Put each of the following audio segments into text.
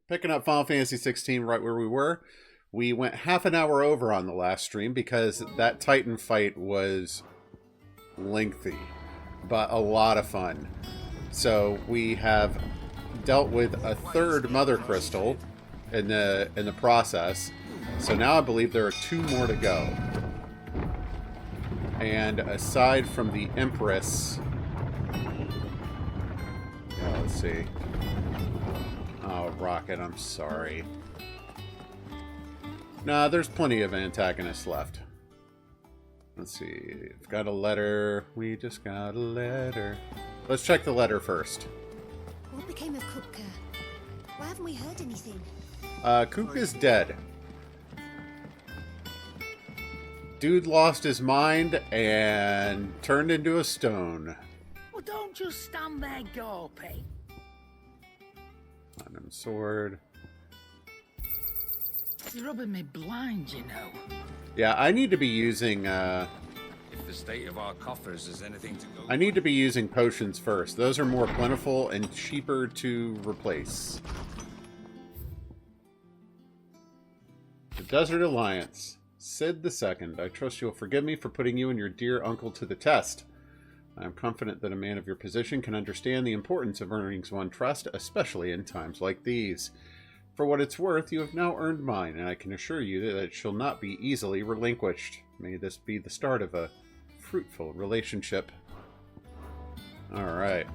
Picking up Final Fantasy 16 right where we were. We went half an hour over on the last stream because that Titan fight was lengthy, but a lot of fun. So we have dealt with a third Mother Crystal in the process. So now I believe there are 2 more to go. And aside from the Empress... Yeah, let's see. Oh, Rocket, I'm sorry. Nah, there's plenty of antagonists left. Let's see. We've got a letter. We just got a letter. Let's check the letter first. What became of Kupka? Why haven't we heard anything? Kupka's dead. Dude lost his mind and turned into a stone. Well, don't just stand there gawping. Platinum sword. You're rubbing me blind, you know. Yeah, I need to be using, If the state of our coffers is anything to go I need to be using potions first. Those are more plentiful and cheaper to replace. The Desert Alliance. Sid II, I trust you'll forgive me for putting you and your dear uncle to the test. I am confident that a man of your position can understand the importance of earning one's trust, especially in times like these. For what it's worth, you have now earned mine, and I can assure you that it shall not be easily relinquished. May this be the start of a fruitful relationship. Alright.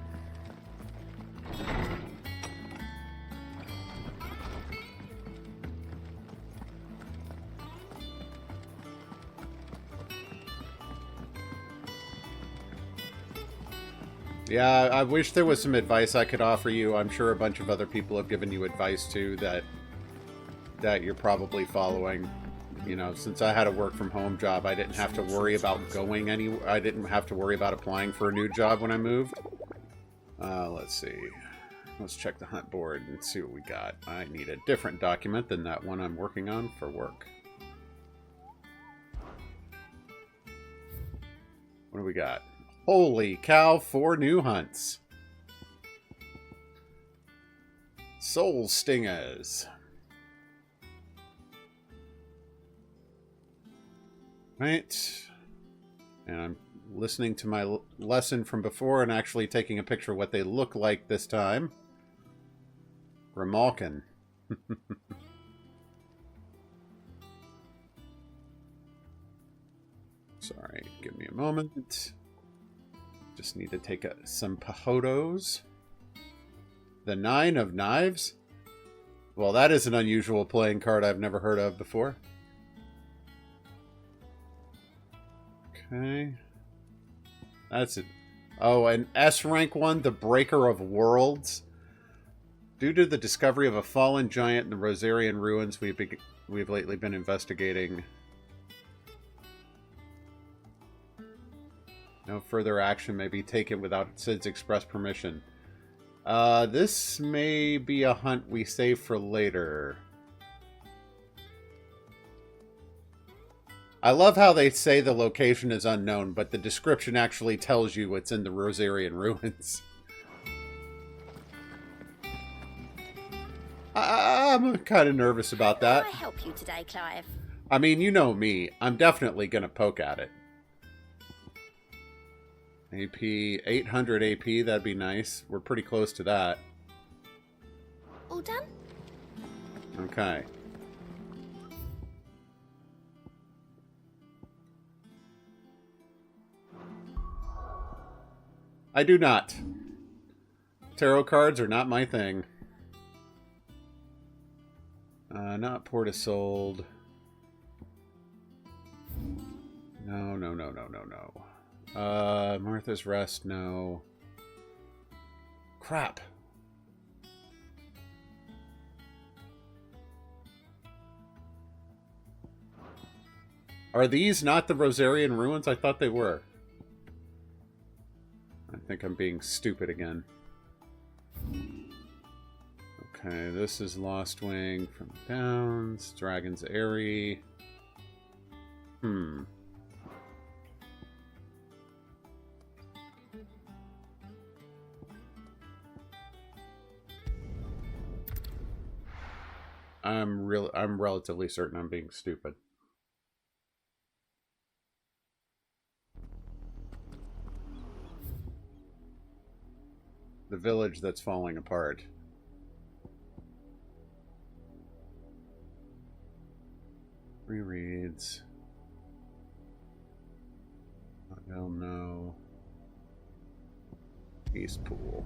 Yeah, I wish there was some advice I could offer you. I'm sure a bunch of other people have given you advice too that you're probably following. You know, since I had a work from home job, I didn't have to worry about going anywhere. I didn't have to worry about applying for a new job when I moved. Let's see. Let's check the hunt board and see what we got. I need a different document than that one I'm working on for work. What do we got? Holy cow, 4 new hunts. Soul Stingers. Right. And I'm listening to my lesson from before and actually taking a picture of what they look like this time. Grimalkin. Sorry, give me a moment. Just need to take some pajotos. The 9 of Knives? Well, that is an unusual playing card I've never heard of before. Okay. That's it. Oh, an S rank one, the Breaker of Worlds. Due to the discovery of a fallen giant in the Rosarian ruins, we've lately been investigating. No further action may be taken without Sid's express permission. This may be a hunt we save for later. I love how they say the location is unknown, but the description actually tells you it's in the Rosarian ruins. I'm kind of nervous about that. How can I help you today, Clive? I mean, you know me. I'm definitely going to poke at it. AP, 800 AP, that'd be nice. We're pretty close to that. All done? Okay. I do not. Tarot cards are not my thing. Not Portasold. No, no, no, no, no, no. Martha's Rest, no. Crap. Are these not the Rosarian ruins? I thought they were. I think I'm being stupid again. Okay, this is Lost Wing from Downs, Dragon's Eyrie. I'm relatively certain I'm being stupid. The village that's falling apart. Rereads. I don't know. East Pool.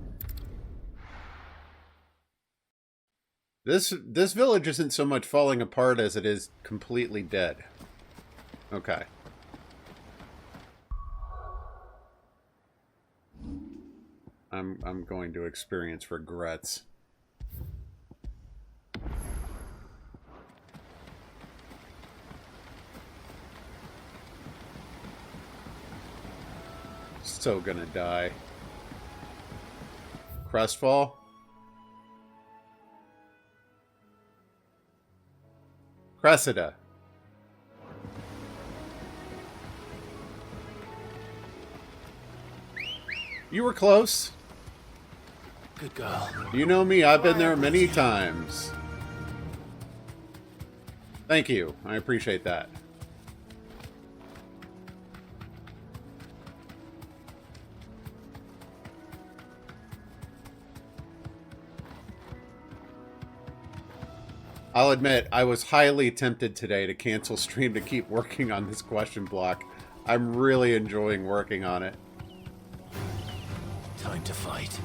This village isn't so much falling apart as it is completely dead. Okay. I'm going to experience regrets. So gonna die. Crestfall? Cressida. You were close. Good girl. You know me, I've been there many times. Thank you. I appreciate that. I'll admit, I was highly tempted today to cancel stream to keep working on this question block. I'm really enjoying working on it. Time to fight.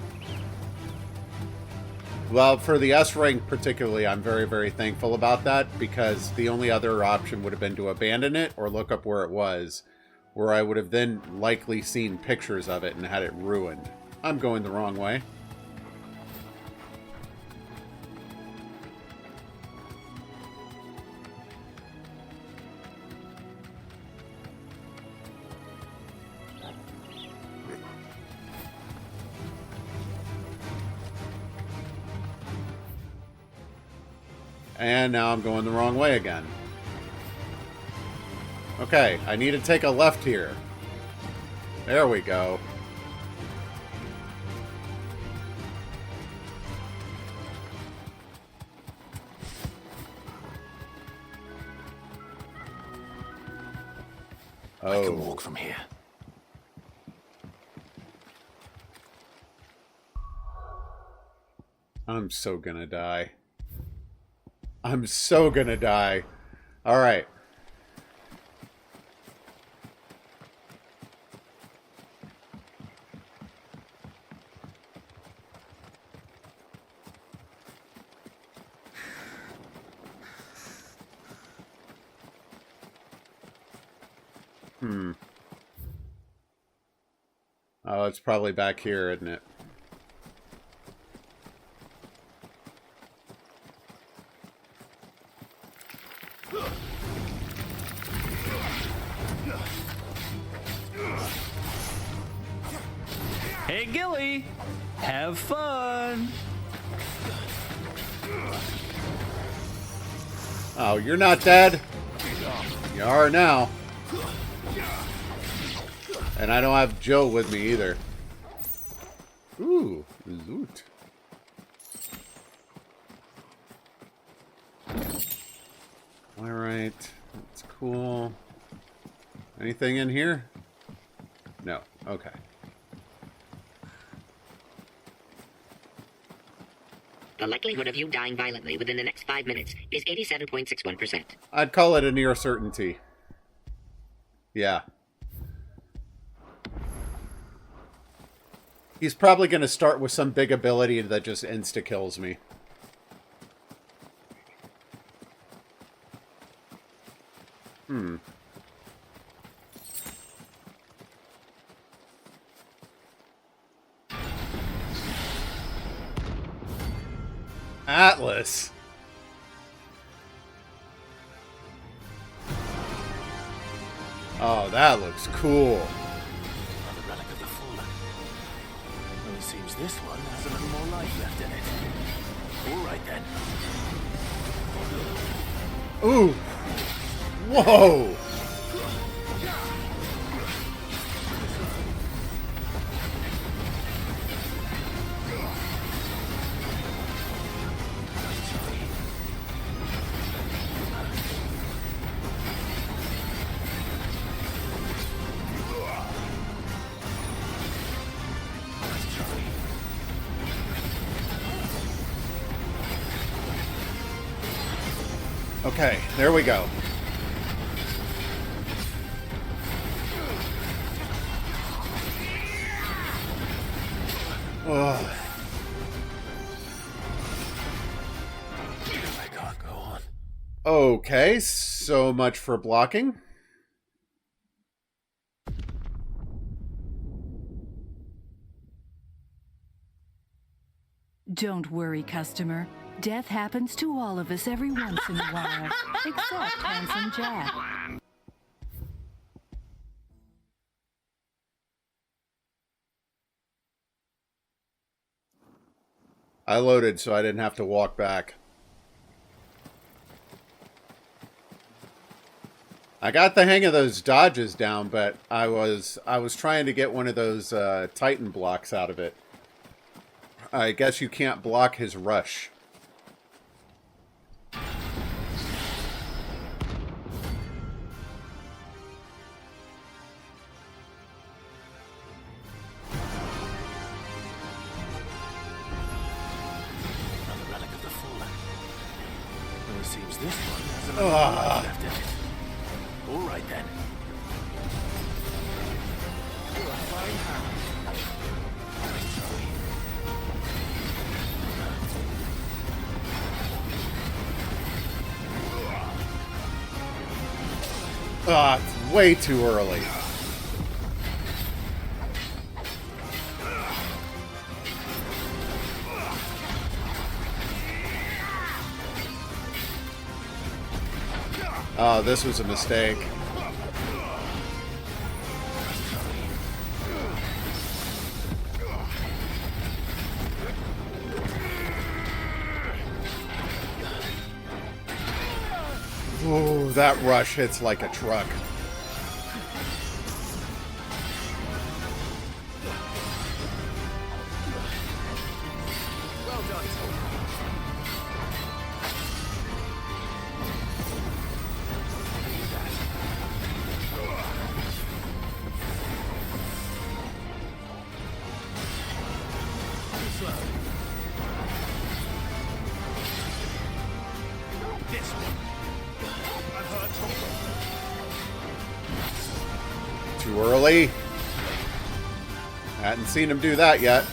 Well, for the S rank particularly, I'm very, very thankful about that, because the only other option would have been to abandon it or look up where it was, where I would have then likely seen pictures of it and had it ruined. I'm going the wrong way. And now I'm going the wrong way again. Okay, I need to take a left here. There we go. I can walk from here. I'm so gonna die. I'm so gonna die. Alright. Oh, it's probably back here, isn't it? Hey, Gilly! Have fun! Oh, you're not dead? You are now. And I don't have Jill with me either. Ooh, loot. Alright, that's cool. Anything in here? No, okay. The likelihood of you dying violently within the next 5 minutes is 87.61%. I'd call it a near certainty. Yeah. He's probably going to start with some big ability that just insta-kills me. Atlas. Oh, that looks cool. Another relic of the fallen. Well, it seems this one has a little more life left in it. All right then. Ooh. Whoa. Okay, there we go. Ugh. I can't go on. Okay, so much for blocking. Don't worry, customer. Death happens to all of us every once in a while, except Handsome Jack. I loaded so I didn't have to walk back. I got the hang of those dodges down, but I was trying to get one of those Titan blocks out of it. I guess you can't block his rush. Another relic of the fallen. Well, it seems this one has another life left in it. All right then. You're a fine hand. Nice try. Ah, it's way too early. Oh, this was a mistake. Ooh, that rush hits like a truck. Well done. Too slow. This one. I've heard talk. Too early. Hadn't seen him do that yet.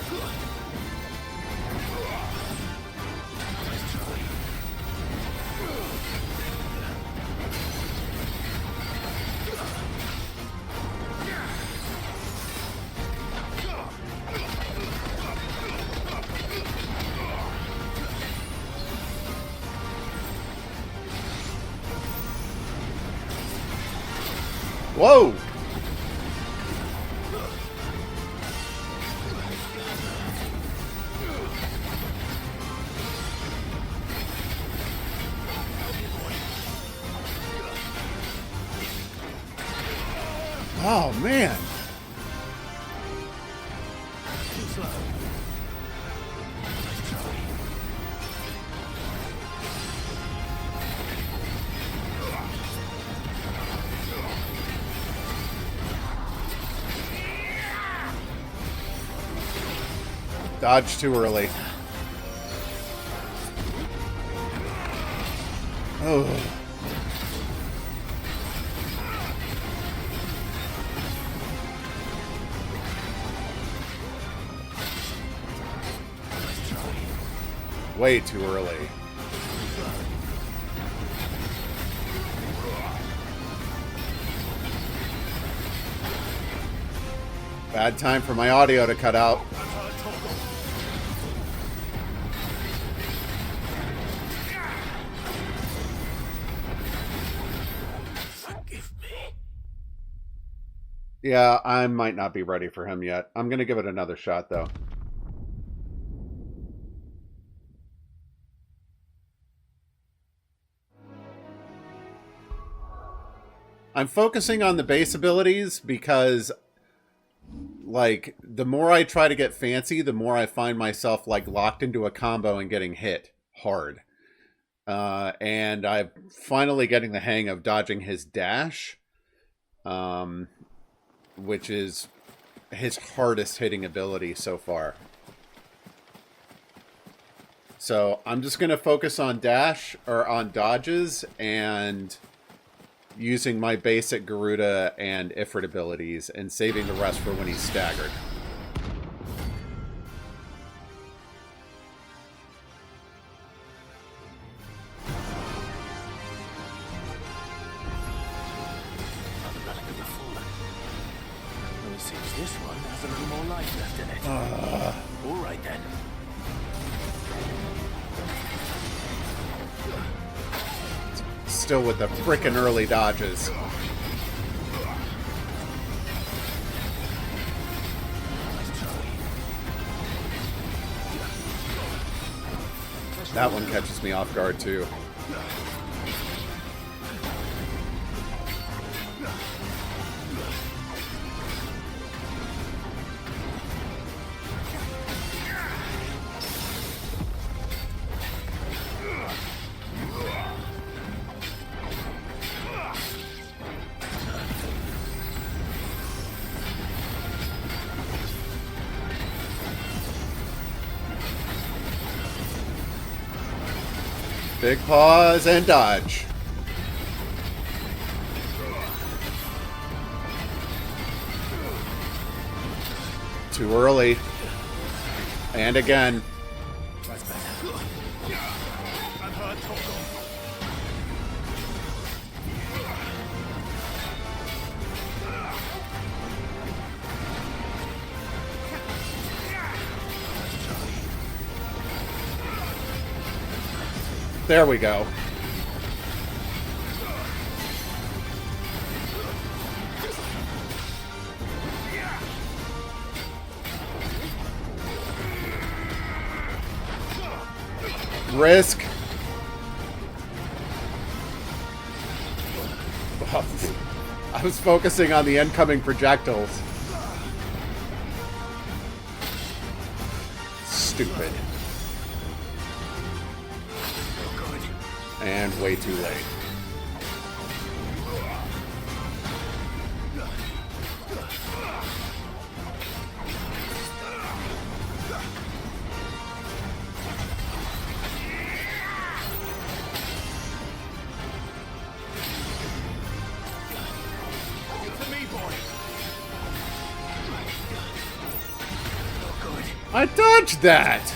Whoa! Oh, man. Too slow. Nice try. Dodge too early. Oh. Way too early. Bad time for my audio to cut out. Forgive me. Yeah, I might not be ready for him yet. I'm going to give it another shot, though. I'm focusing on the base abilities because, like, the more I try to get fancy, the more I find myself, like, locked into a combo and getting hit hard. And I'm finally getting the hang of dodging his dash, which is his hardest hitting ability so far. So I'm just going to focus on dash, or on dodges, and using my basic Garuda and Ifrit abilities, and saving the rest for when he's staggered. Another relic of the fallen. Well, it seems this one has a little more life left in it. All right then. Still with the frickin' early dodges. That one catches me off guard too. Big pause and dodge. Too early. And again. That's better. I've heard talk of. There we go. Risk. I was focusing on the incoming projectiles. Stupid. And way too late. I dodged that!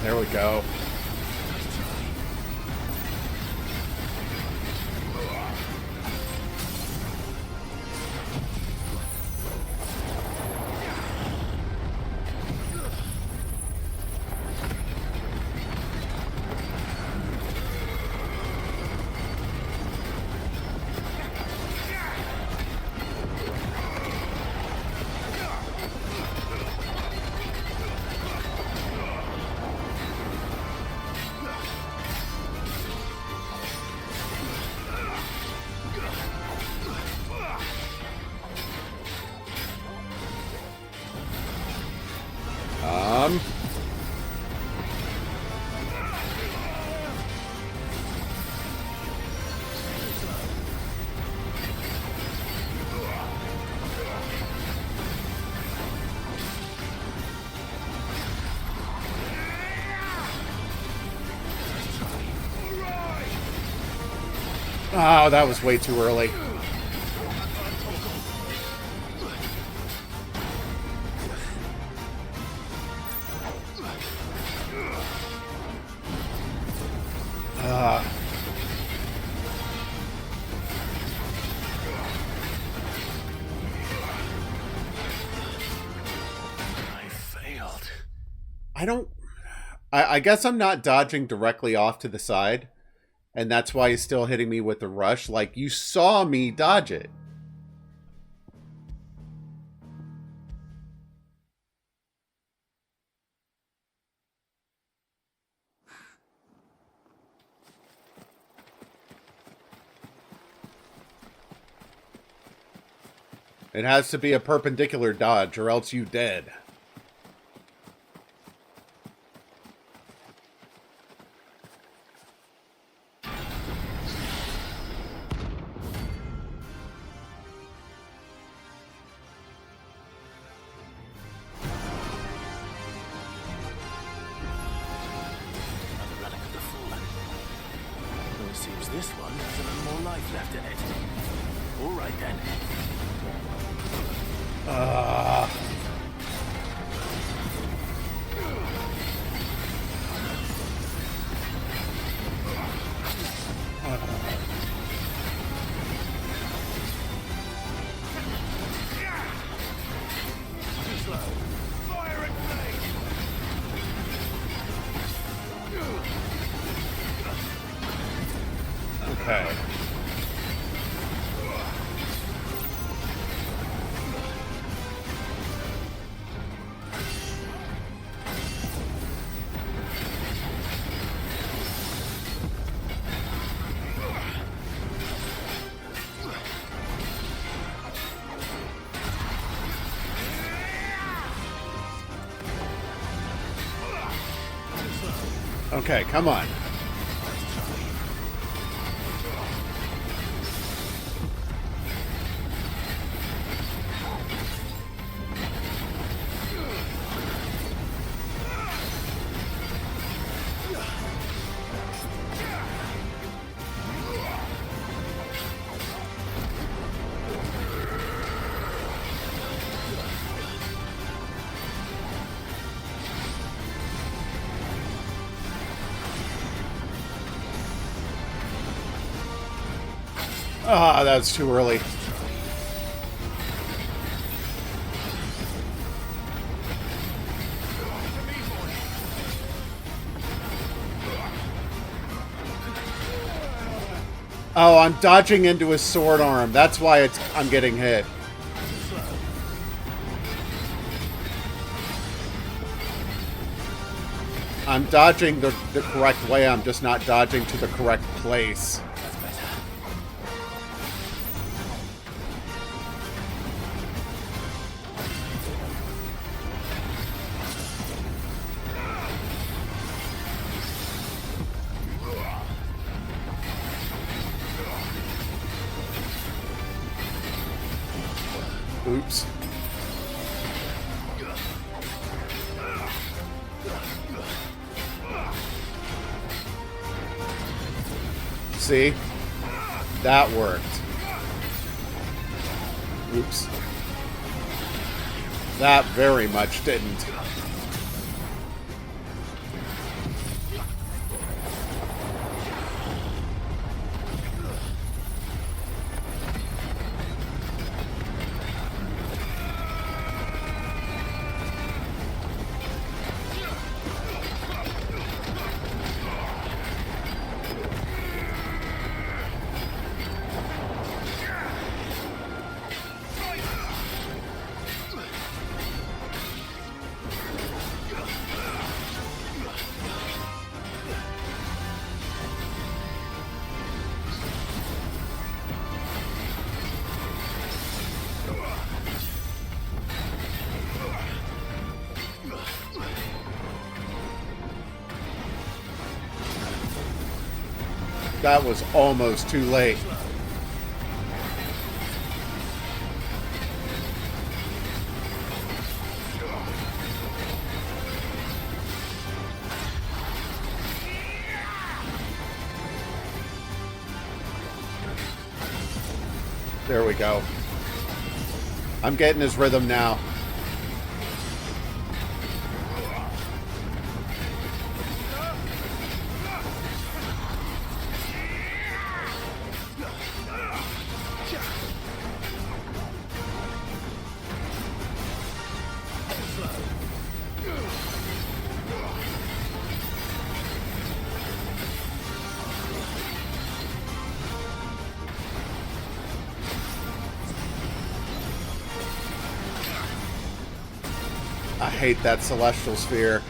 There we go. Oh, that was way too early. I failed. I guess I'm not dodging directly off to the side. And that's why he's still hitting me with the rush. Like, you saw me dodge it. It has to be a perpendicular dodge, or else you dead. Another relic of the fallen. Well, it seems this one has a little more life left in it. All right then. Okay. Okay, come on. Ah, that's too early. Oh, I'm dodging into his sword arm. That's why I'm getting hit. I'm dodging the correct way. I'm just not dodging to the correct place. Oops. See? That worked. Oops. That very much didn't. That was almost too late. There we go. I'm getting his rhythm now. I hate that celestial sphere.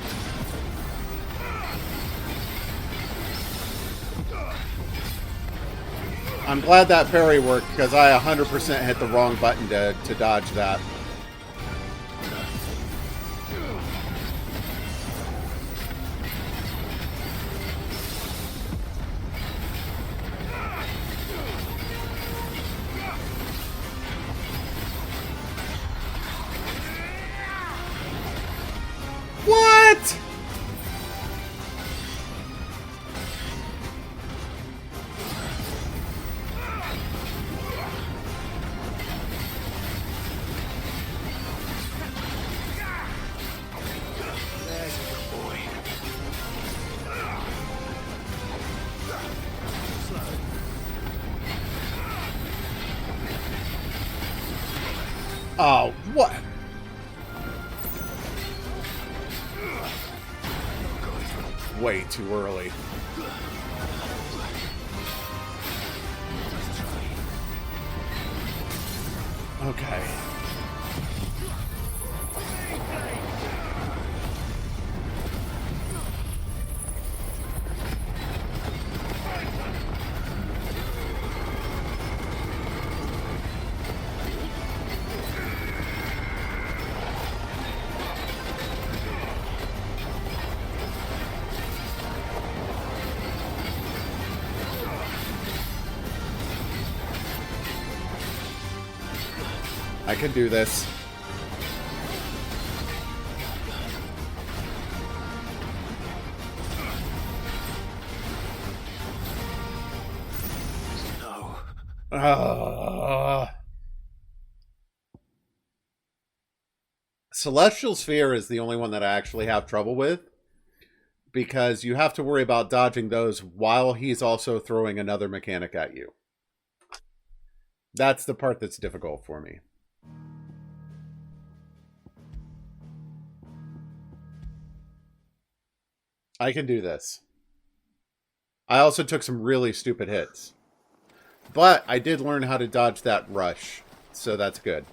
I'm glad that parry worked, because I 100% hit the wrong button to dodge that. What? Oh, what? Way too early. Okay. I can do this. No. Celestial Sphere is the only one that I actually have trouble with, because you have to worry about dodging those while he's also throwing another mechanic at you. That's the part that's difficult for me. I can do this. I also took some really stupid hits. But I did learn how to dodge that rush, so that's good.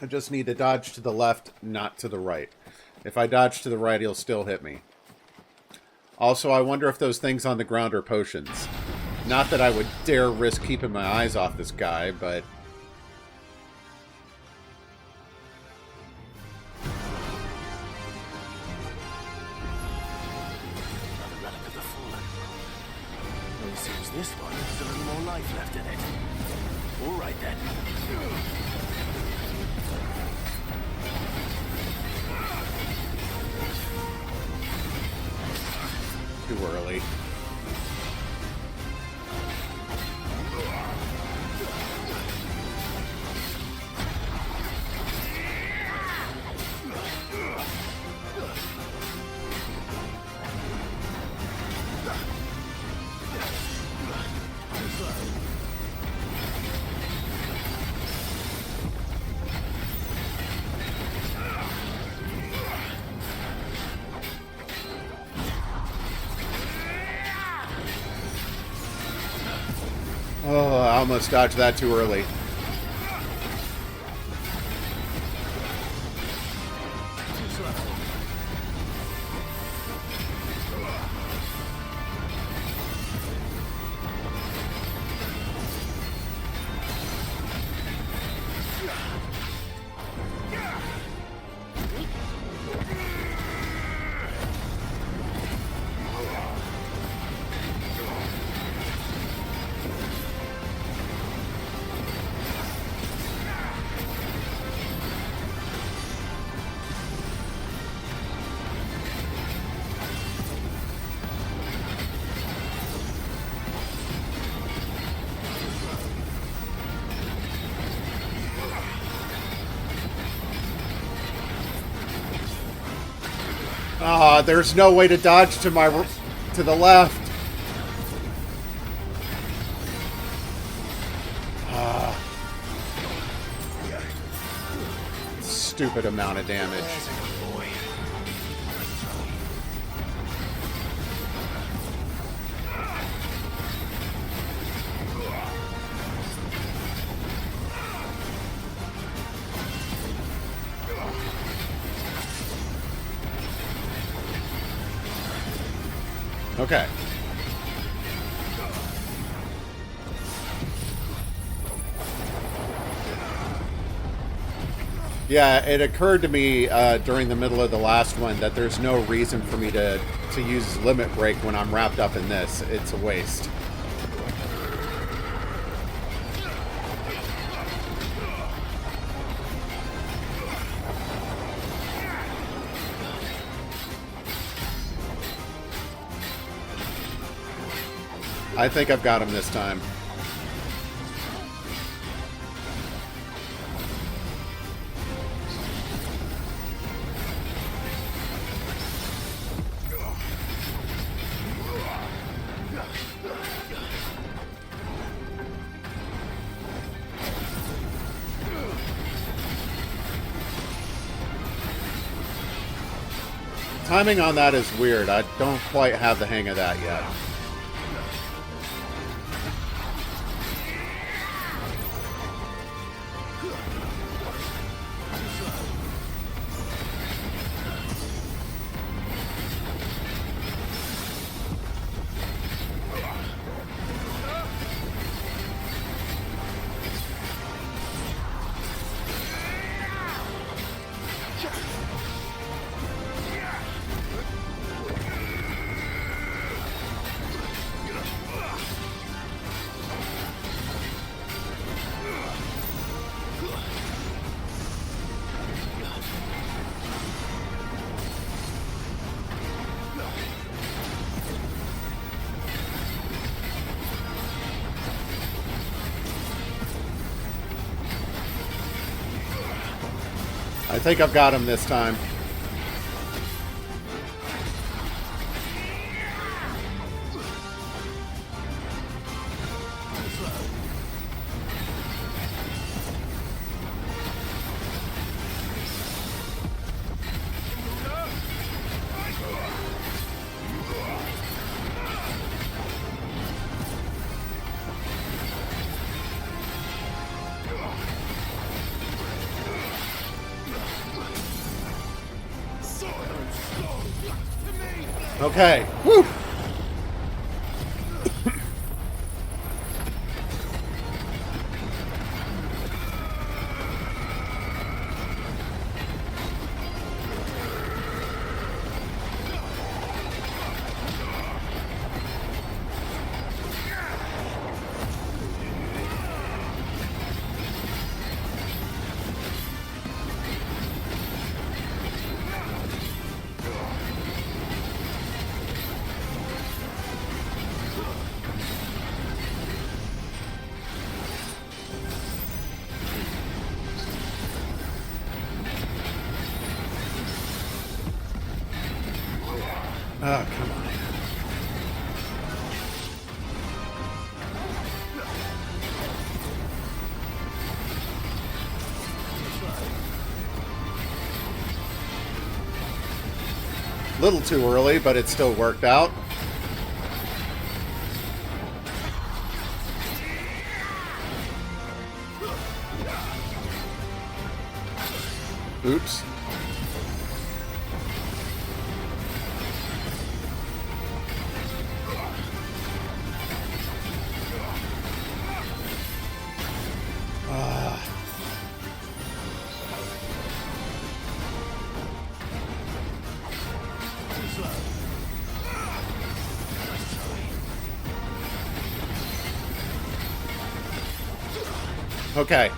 I just need to dodge to the left, not to the right. If I dodge to the right, he'll still hit me. Also, I wonder if those things on the ground are potions. Not that I would dare risk keeping my eyes off this guy, but... Seems this one has a little more life left in it. All right then. Too early. Oh, I almost dodged that too early. Ah, there's no way to dodge to the left. Ah. Stupid amount of damage. Okay. Yeah, it occurred to me during the middle of the last one that there's no reason for me to use limit break when I'm wrapped up in this. It's a waste. I think I've got him this time. Timing on that is weird. I don't quite have the hang of that yet. I think I've got him this time. Okay. Woo! Oh, come on. Little too early, but it still worked out. Oops. Okay.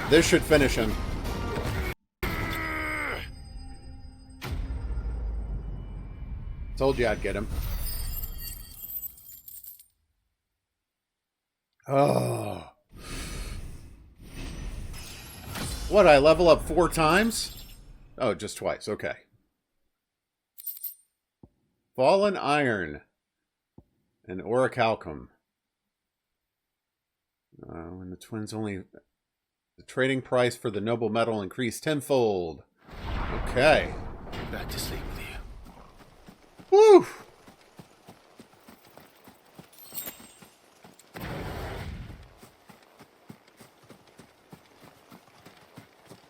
This should finish him. Told you I'd get him. Oh. What, I level up 4 times? Oh, just twice. Okay. Fallen Iron. And Orichalcum. When the twins only... The trading price for the noble metal increased tenfold. Okay. Back to sleep with you. Woo!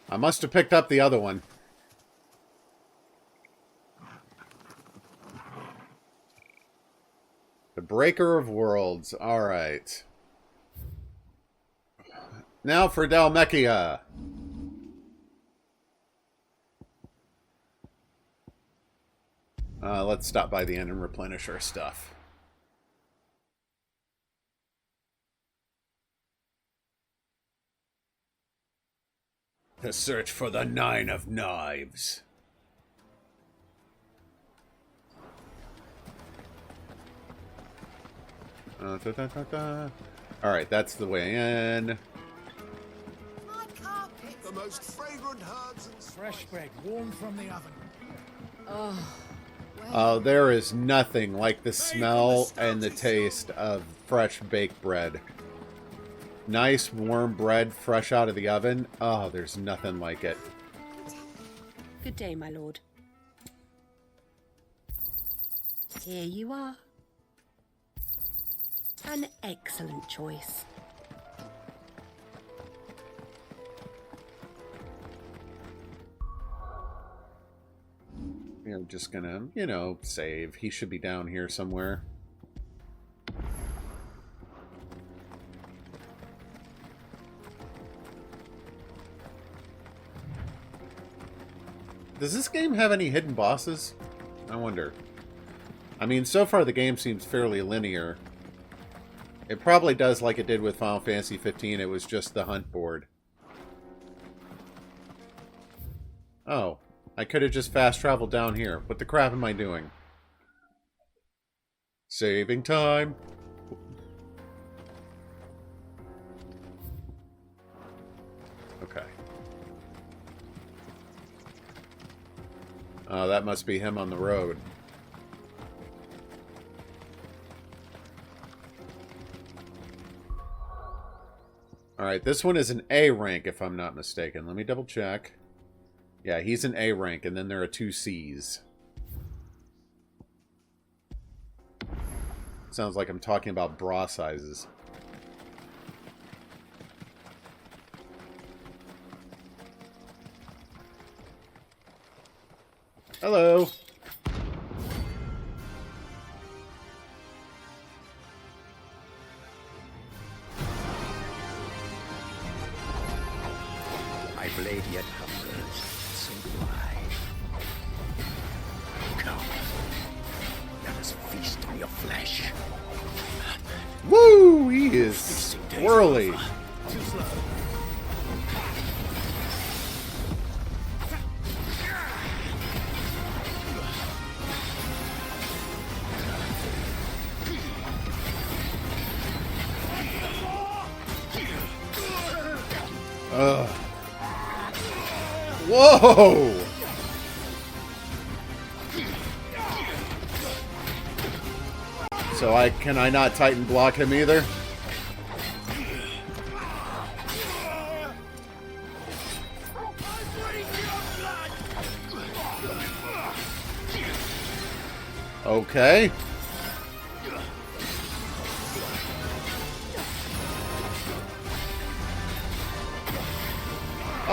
I must have picked up the other one. The Breaker of Worlds. Alright. Now for Dalmekia. Let's stop by the inn and replenish our stuff. The search for the Nine of Knives. Alright, that's the way in. My carpet. The most fragrant herbs and Fresh bread, warm from the oven. Oh, there is nothing like the smell and the taste of fresh baked bread. Nice warm bread fresh out of the oven. Oh, there's nothing like it. Good day, my lord. Here you are. An excellent choice. I'm just gonna, you know, save. He should be down here somewhere. Does this game have any hidden bosses? I wonder. I mean, so far the game seems fairly linear. It probably does like it did with Final Fantasy 15. It was just the hunt board. Oh. I could have just fast traveled down here. What the crap am I doing? Saving time. Okay. Oh, that must be him on the road. Alright, this one is an A rank if I'm not mistaken. Let me double check. Yeah, he's an A rank, and then there are 2 Cs. Sounds like I'm talking about bra sizes. Hello. My blade yet hungers. So do I. Come. Let us feast on your flesh. Woo! He is swirly. Too slow. Whoa! So can I not Titan block him either? Okay.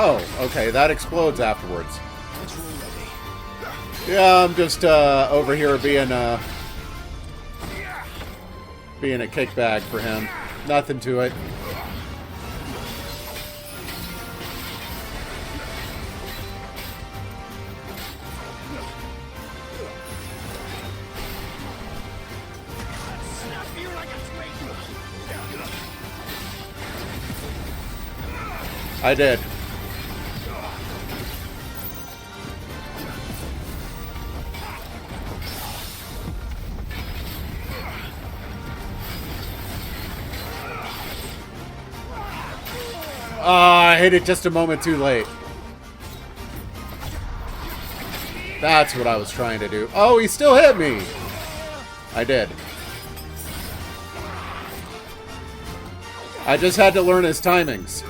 Oh, okay, that explodes afterwards. Yeah, I'm just over here being a kickbag for him. Nothing to it. I did. I hit it just a moment too late. That's what I was trying to do. Oh, he still hit me! I did. I just had to learn his timings.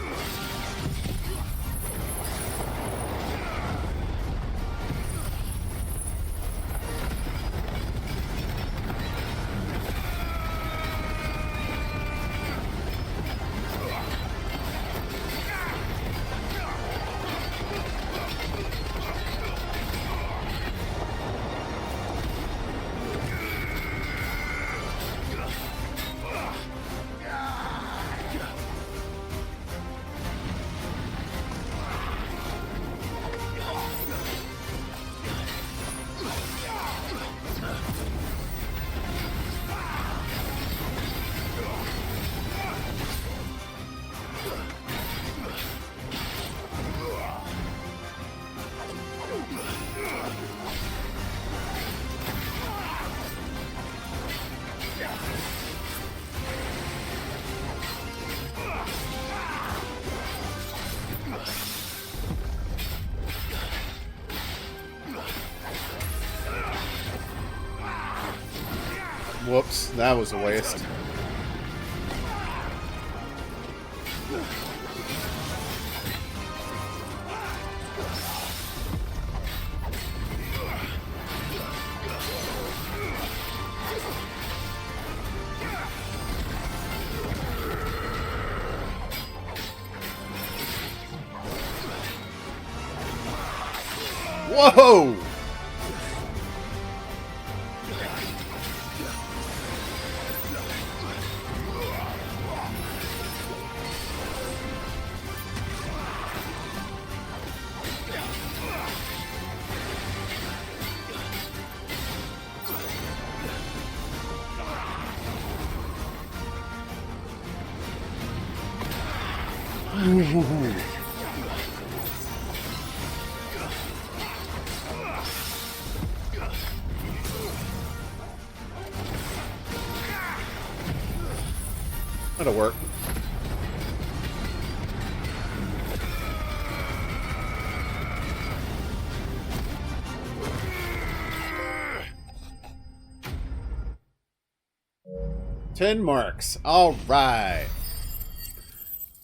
Whoops, that was a waste. Whoa! That'll work. Ten marks. All right.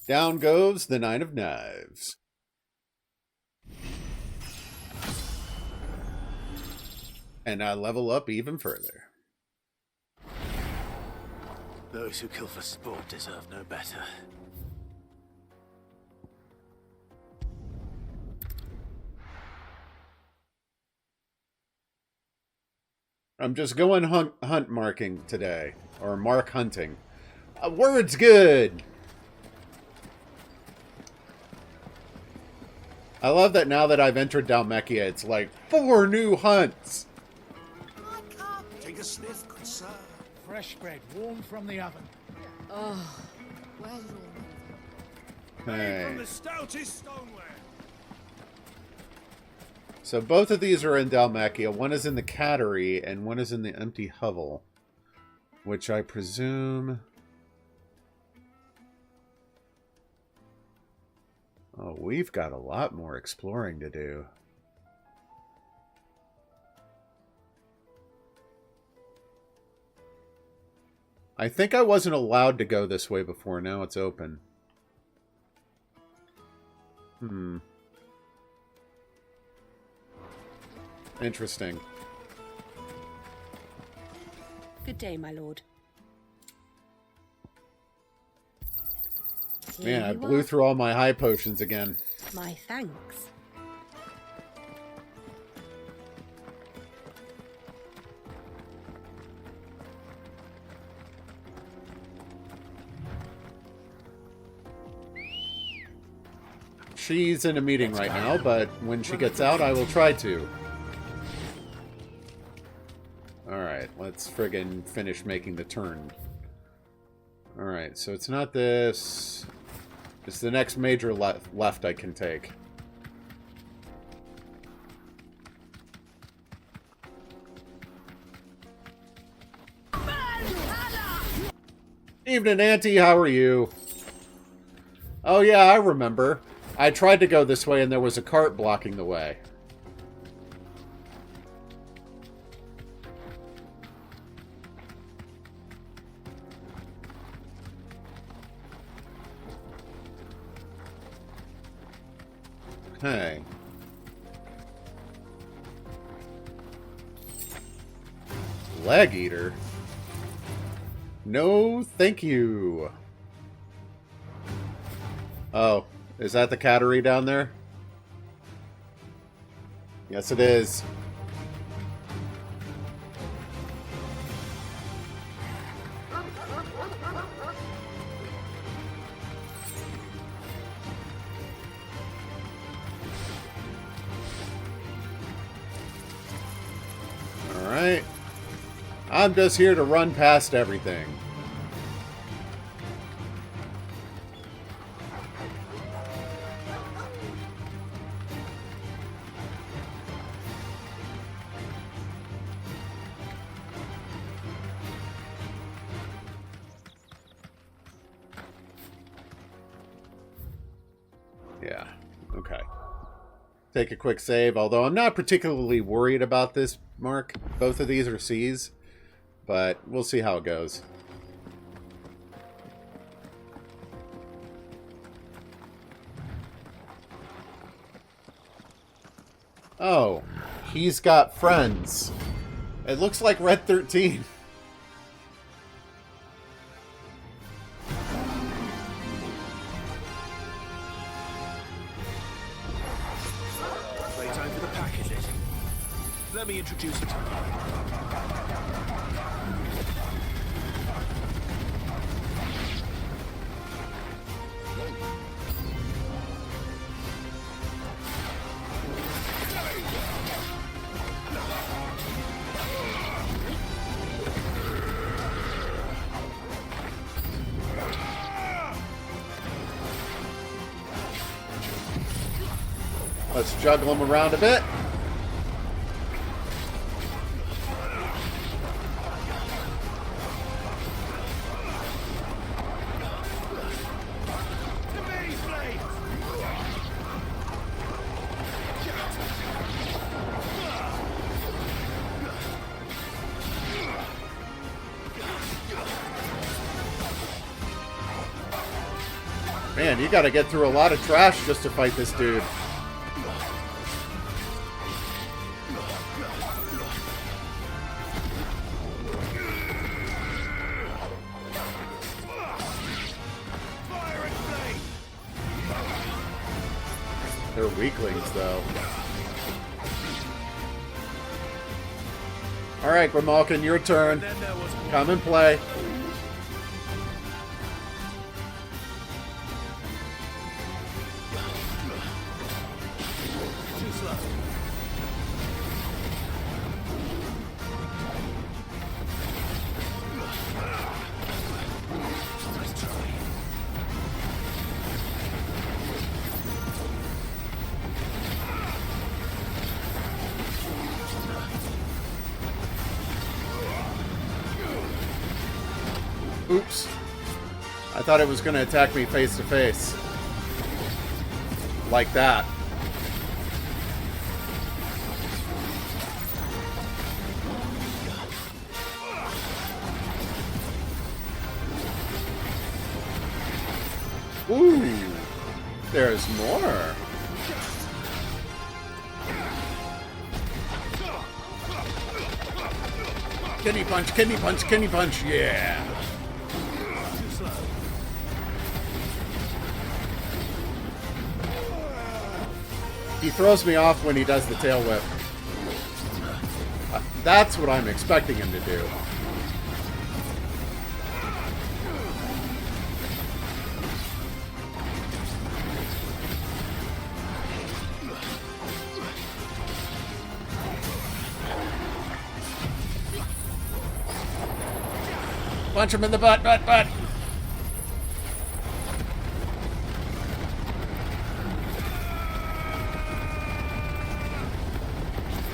Down goes the Nine of Knives. And I level up even further. Those who kill for sport deserve no better. I'm just going hunt marking today. Or mark hunting. Word's good! I love that now that I've entered Dalmekia, it's like 4 new hunts! Take a sniff, good sir. Fresh bread, warm from the oven. Oh, well done. Hey. From the stoutest stoneware. So both of these are in Dalmekia. One is in the Cattery, and one is in the Empty Hovel. Which I presume... Oh, we've got a lot more exploring to do. I think I wasn't allowed to go this way before. Now it's open. Interesting. Good day, my lord. Man, I you blew are. through all my high potions again. My thanks. She's in a meeting right now, but when she gets out, I will try to. Alright, let's friggin' finish making the turn. Alright, so it's not this. It's the next major left I can take. Evening, Auntie. How are you? Oh, yeah, I remember. I tried to go this way and there was a cart blocking the way. Hey. Leg eater? No, thank you. Oh, is that the cattery down there? Yes, it is. Alright. I'm just here to run past everything. Yeah, okay. Take a quick save, although I'm not particularly worried about this mark. Both of these are C's. But we'll see how it goes. Oh, he's got friends. It looks like Red 13. Playtime for the pack, is it? Let me introduce you to Let's juggle him around a bit. Man, you gotta get through a lot of trash just to fight this dude. They're weaklings, though. Alright, Grimalkin, your turn. Come and play. Oops. I thought it was going to attack me face to face. Like that. Ooh. There's more. Kidney punch, kidney punch, kidney punch, yeah. He throws me off when he does the tail whip. That's what I'm expecting him to do. Punch him in the butt.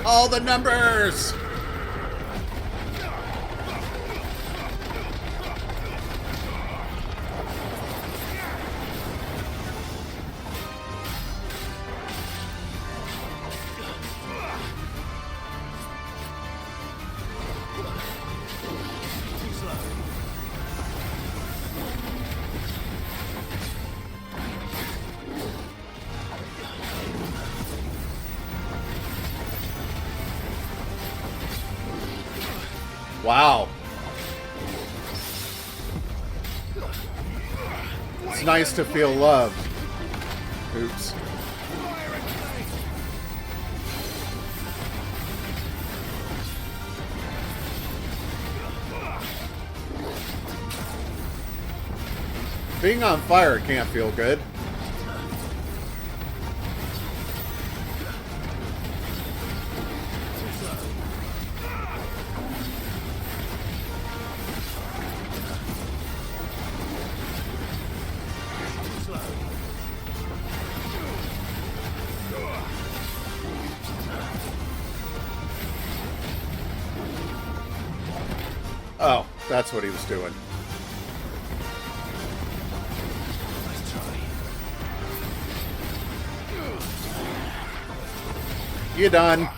All the numbers! Wow. It's nice to feel loved. Oops. Being on fire can't feel good. Oh, that's what he was doing. You done?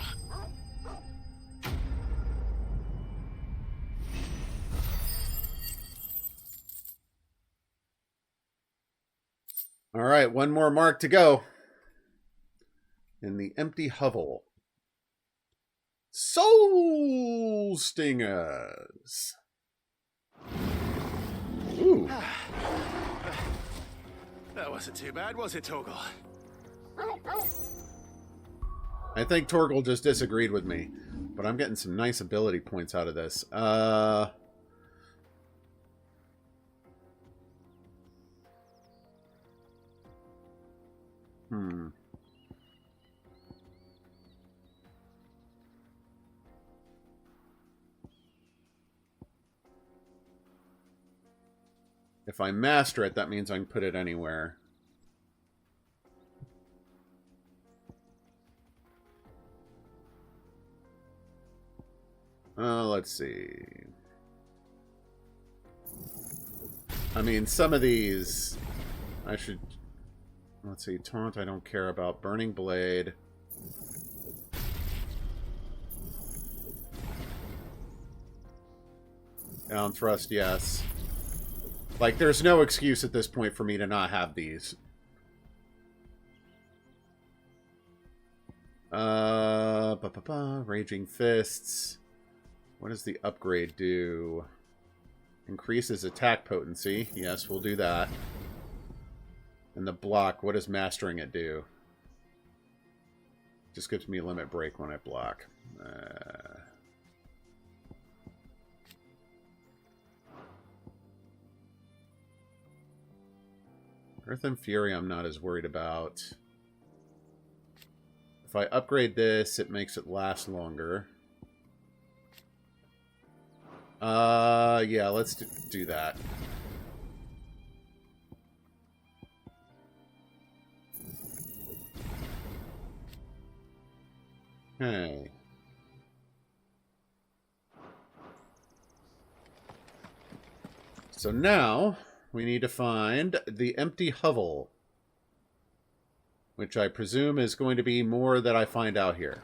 Alright, one more mark to go. In the empty hovel. Soul Stingers. Ooh. That wasn't too bad, was it, Torgal? I think Torgal just disagreed with me, but I'm getting some nice ability points out of this. If I master it, that means I can put it anywhere. Let's see. I mean, some of these I should... Let's see. Taunt, I don't care about. Burning Blade. Down Thrust, yes. Like, there's no excuse at this point for me to not have these. Raging Fists. What does the upgrade do? Increases attack potency. Yes, we'll do that. And the block, what does mastering it do? Just gives me a limit break when I block. Earth and Fury I'm not as worried about. If I upgrade this, it makes it last longer. Yeah, let's do that. Okay. So now we need to find the empty hovel, which I presume is going to be more that I find out here.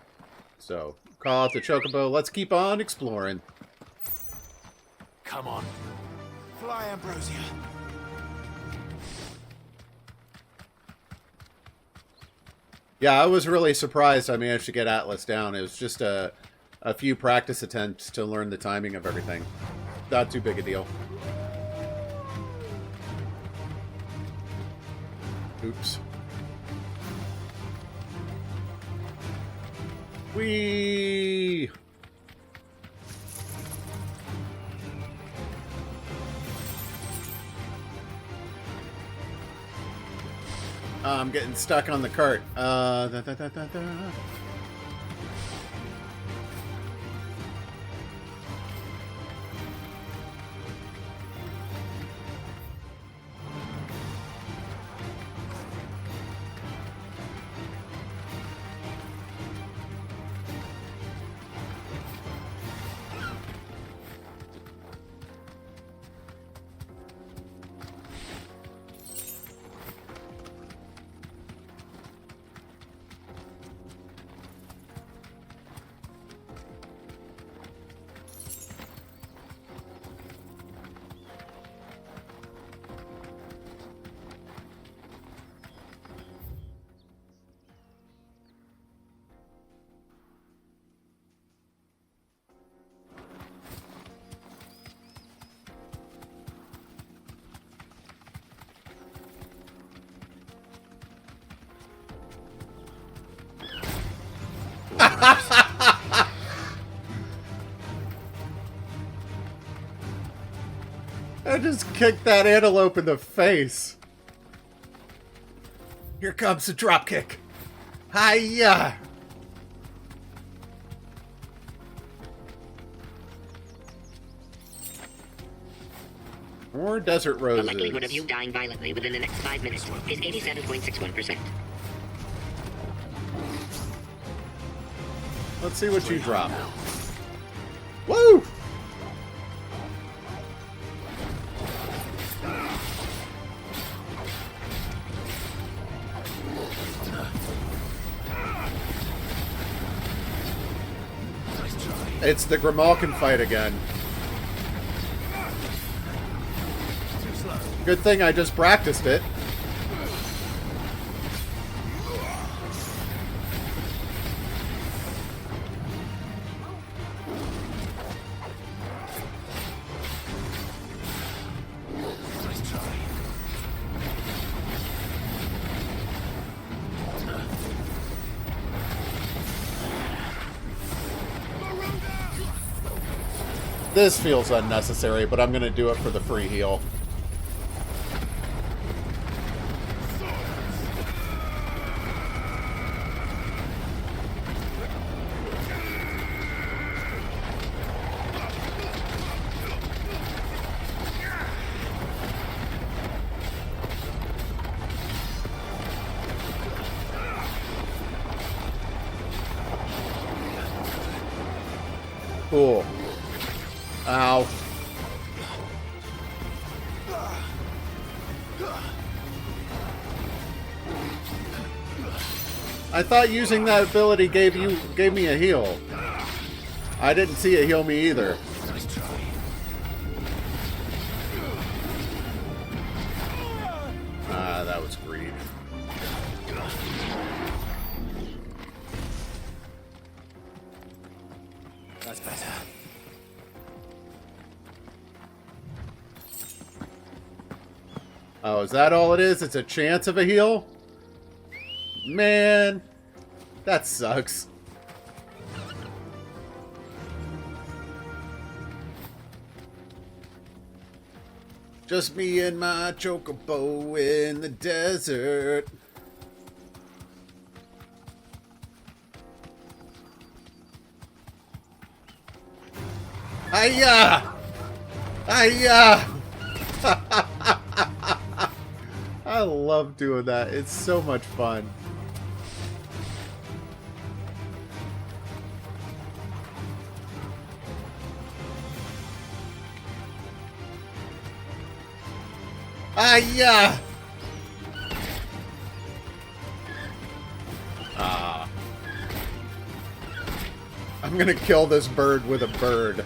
So, call out the Chocobo. Let's keep on exploring. Come on. Fly, Ambrosia. Yeah, I was really surprised I managed to get Atlas down. It was just a few practice attempts to learn the timing of everything. Not too big a deal. Oops. Whee! I'm getting stuck on the cart. I just kicked that antelope in the face. Here comes the dropkick. Hiya! More desert roses. The likelihood of you dying violently within the next 5 minutes is 87.61%. Let's see what you drop. Woo! It's the Grimalkin fight again. Good thing I just practiced it. This feels unnecessary, but I'm going to do it for the free heal. Cool. Ow. I thought using that ability gave me a heal. I didn't see it heal me either. Nice try. Ah, that was greed. That's better. Oh, is that all it is? It's a chance of a heal? Man, that sucks. Just me and my chocobo in the desert. Hiya! Hiya! I love doing that. It's so much fun. Hiya! Ah. I'm gonna kill this bird with a bird.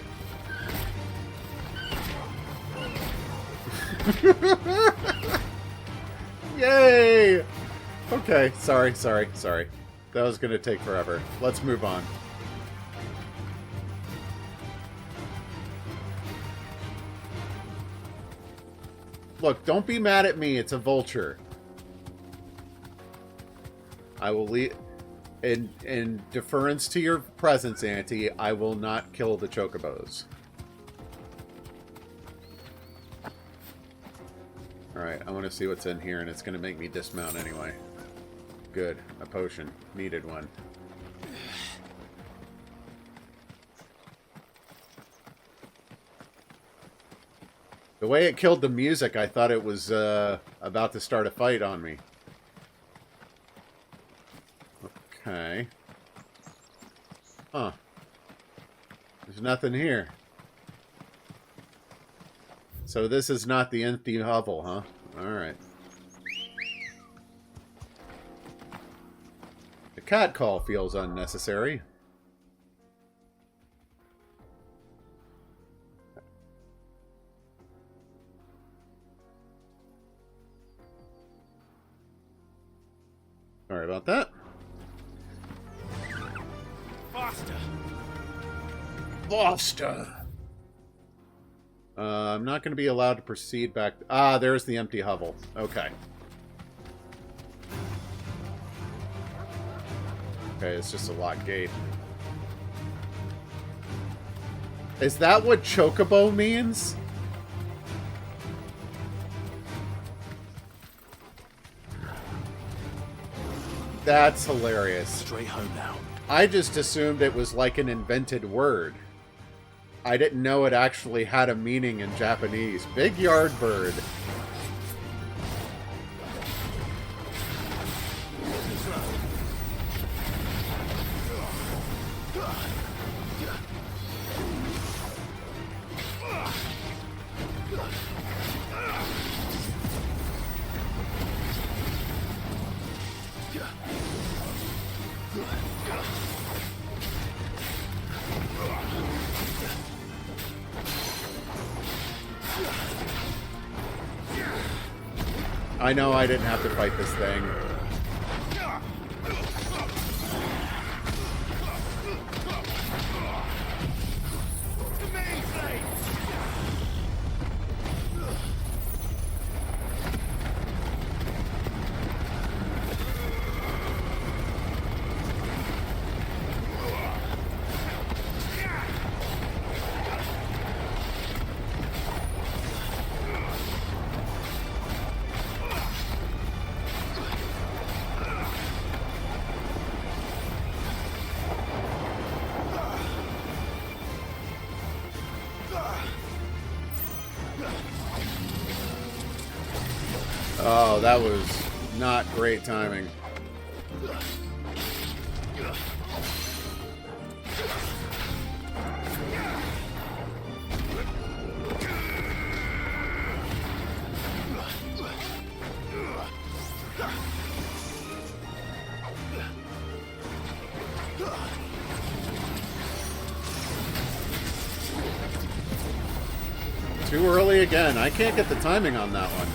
Yay! Okay, sorry. That was gonna take forever. Let's move on. Look, don't be mad at me. It's a vulture. I will leave... In deference to your presence, Auntie, I will not kill the chocobos. Alright, I want to see what's in here, and it's going to make me dismount anyway. Good. A potion. Needed one. The way it killed the music, I thought it was about to start a fight on me. Okay. Huh. There's nothing here. So this is not the empty hovel, huh? Alright. The cat call feels unnecessary. Sorry about that. Faster. Faster. I'm not going to be allowed to proceed back. Ah, there's the empty hovel. Okay. Okay, it's just a locked gate. Is that what chocobo means? That's hilarious. Straight home now. I just assumed it was like an invented word. I didn't know it actually had a meaning in Japanese. Big yard bird. I know I didn't have to fight this thing. Oh, that was not great timing. Too early again. I can't get the timing on that one.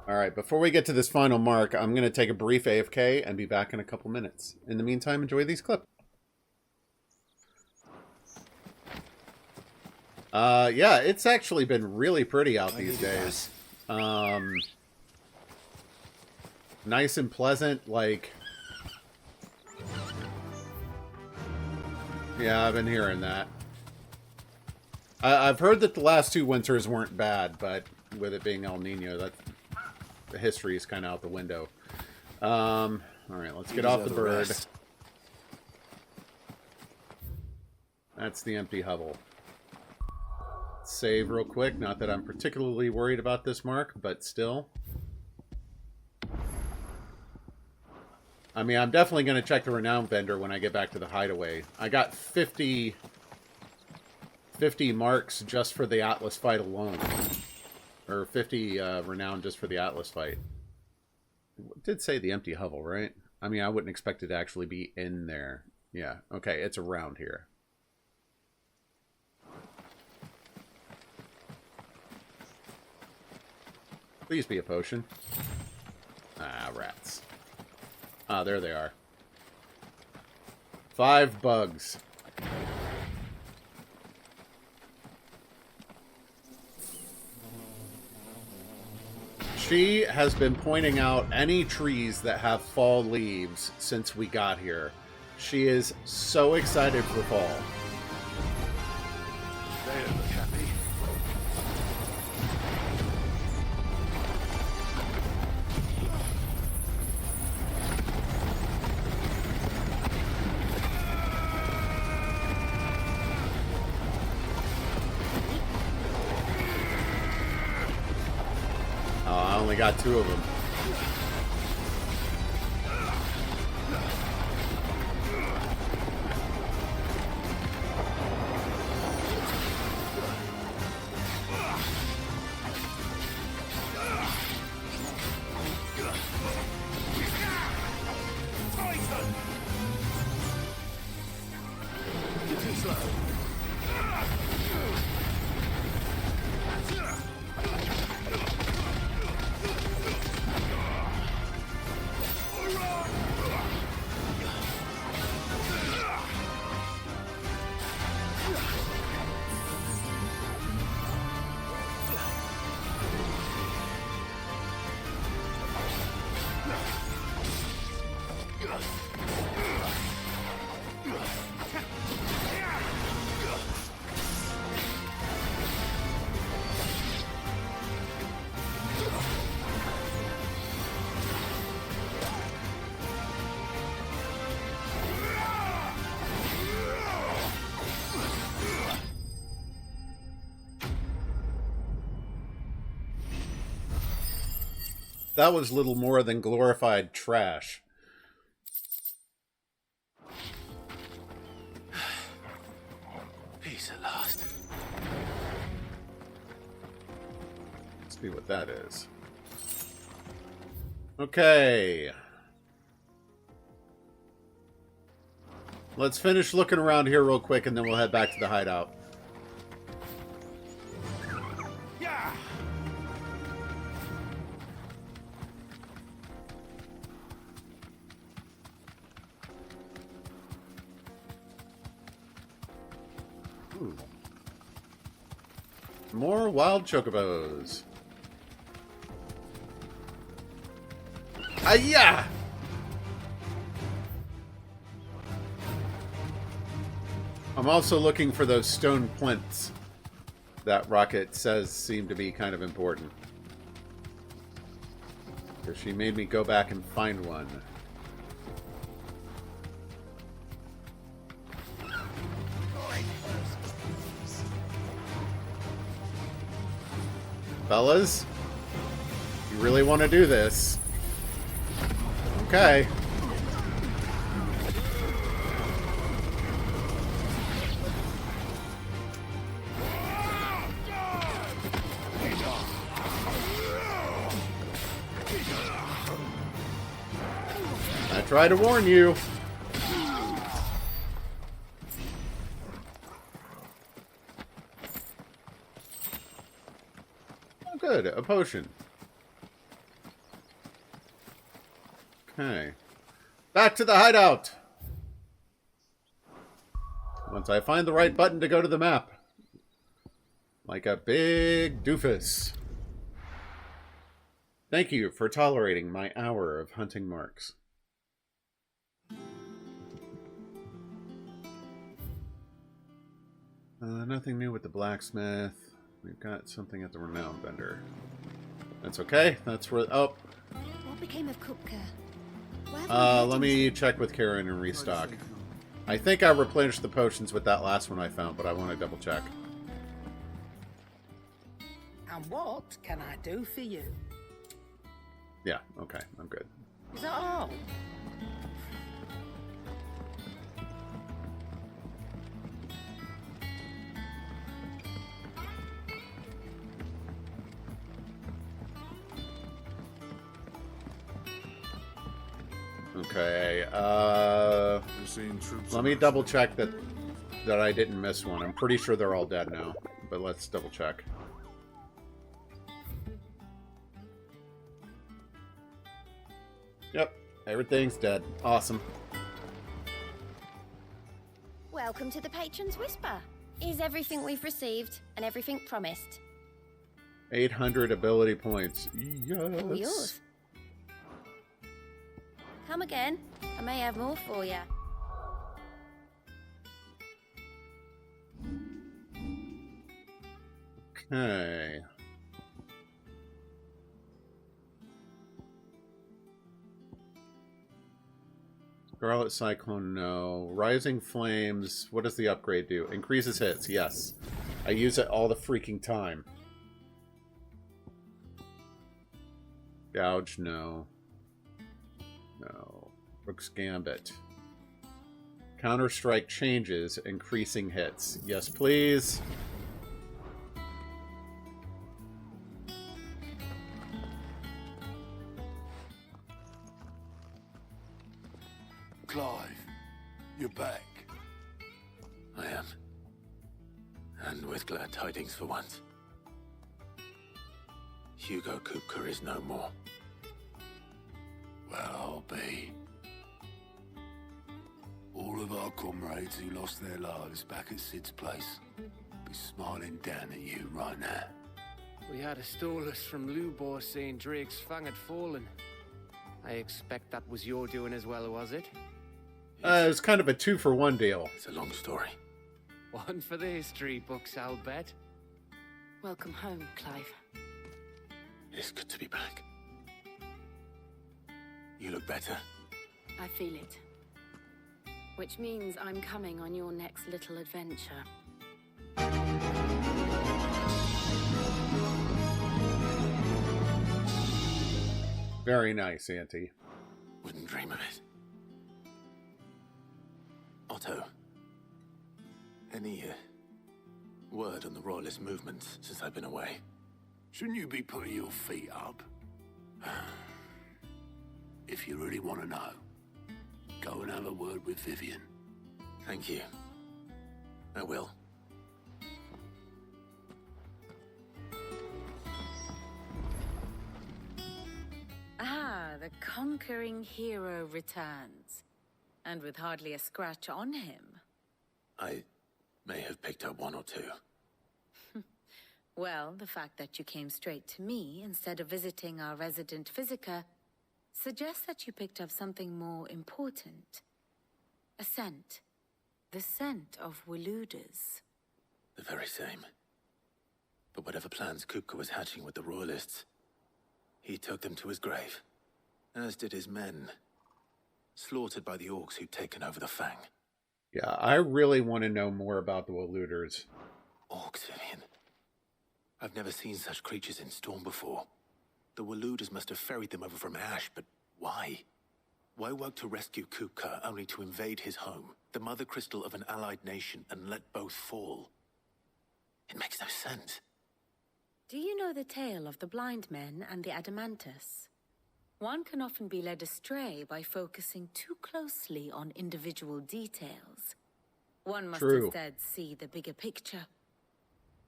Alright, before we get to this final mark, I'm going to take a brief AFK and be back in a couple minutes. In the meantime, enjoy these clips. Yeah, it's actually been really pretty out these days. Nice and pleasant, like... Yeah, I've been hearing that. I've heard that the last two winters weren't bad, but with it being El Nino, that the history is kind of out the window. Alright, let's get off the bird. That's the empty hovel. Save real quick. Not that I'm particularly worried about this mark, but still. I mean, I'm definitely going to check the renown vendor when I get back to the hideaway. I got 50 marks just for the Atlas fight alone. Or 50 renown just for the Atlas fight. It did say the empty hovel, right? I mean, I wouldn't expect it to actually be in there. Yeah, okay, it's around here. Please be a potion. Ah, rats. Ah, there they are. 5 bugs. She has been pointing out any trees that have fall leaves since we got here. She is so excited for fall. They don't look happy. I only got 2 of them. You're too slow. That was little more than glorified trash. Peace at last. Let's see what that is. Okay. Let's finish looking around here real quick and then we'll head back to the hideout. Ooh. More wild chocobos. Ah-ya! I'm also looking for those stone plinths that Rocket says seem to be kind of important. Because she made me go back and find one. Fellas, you really want to do this? Okay. I try to warn you. Oh, good. A potion. Okay. Back to the hideout. Once I find the right button to go to the map. Like a big doofus. Thank you for tolerating my hour of hunting marks. Nothing new with the blacksmith. We've got something at the renowned vendor. That's okay. That's where... Oh. What became of Kupka? Why haven't we heard Let me check with Karen and restock. I think I replenished the potions with that last one I found, but I want to double check. And what can I do for you? Yeah, okay. I'm good. Is that all? Okay, let me double check that I didn't miss one. I'm pretty sure they're all dead now, but let's double check. Yep, everything's dead. Awesome. Welcome to the Patron's Whisper. Is everything we've received and everything promised? 800 ability points. Yes. All yours. Come again. I may have more for you. Okay. Scarlet Cyclone, no. Rising Flames, what does the upgrade do? Increases hits, yes. I use it all the freaking time. Gouge, no. No. Rook's Gambit. Counter-Strike changes, increasing hits. Yes, please. Clive, you're back. I am. And with glad tidings for once. Hugo Kupka is no more. Well, I'll be. All of our comrades who lost their lives back at Sid's place be smiling down at you right now. We had a stolus from Lubor saying Drake's fang had fallen. I expect that was your doing as well, was it? It's kind of a 2-for-1 deal. It's a long story. One for the history books, I'll bet. Welcome home, Clive. It's good to be back. You look better. I feel it. Which means I'm coming on your next little adventure. Very nice, Auntie. Wouldn't dream of it. Otto, any word on the Royalist movement since I've been away? Shouldn't you be putting your feet up? If you really want to know, go and have a word with Vivian. Thank you. I will. Ah, the conquering hero returns. And with hardly a scratch on him. I may have picked up one or two. Well, the fact that you came straight to me instead of visiting our resident physiker suggests that you picked up something more important. A scent. The scent of Waluders. The very same. But whatever plans Kupka was hatching with the Royalists, he took them to his grave. As did his men. Slaughtered by the orcs who'd taken over the Fang. Yeah, I really want to know more about the Waluders. Orcs, Vivian. I've never seen such creatures in storm before. The Waluders must have ferried them over from Ash, but why? Why work to rescue Kupka only to invade his home, the mother crystal of an allied nation, and let both fall? It makes no sense. Do you know the tale of the blind men and the Adamantus? One can often be led astray by focusing too closely on individual details. One must True. instead see the bigger picture.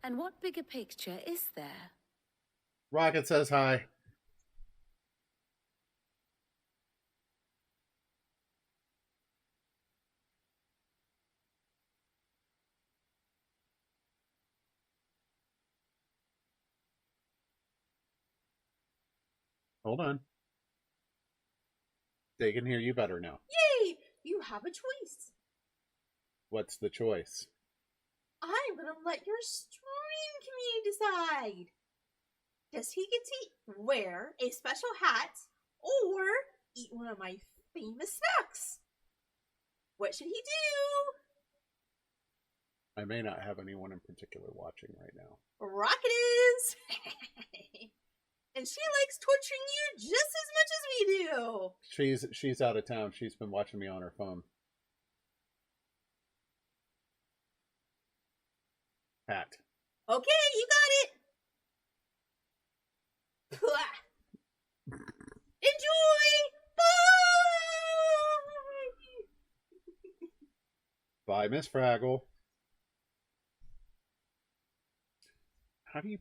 And what bigger picture is there? Rocket says hi. Hold on. They can hear you better now. Yay! You have a choice. What's the choice? I'm gonna let your stream community decide. Does he get to wear a special hat or eat one of my famous snacks? What should he do? I may not have anyone in particular watching right now. Rocket is! And she likes torturing you just as much as we do. She's out of town. She's been watching me on her phone. Hat. Okay, you got it. Enjoy! Bye! Bye, Miss Fraggle. How do you...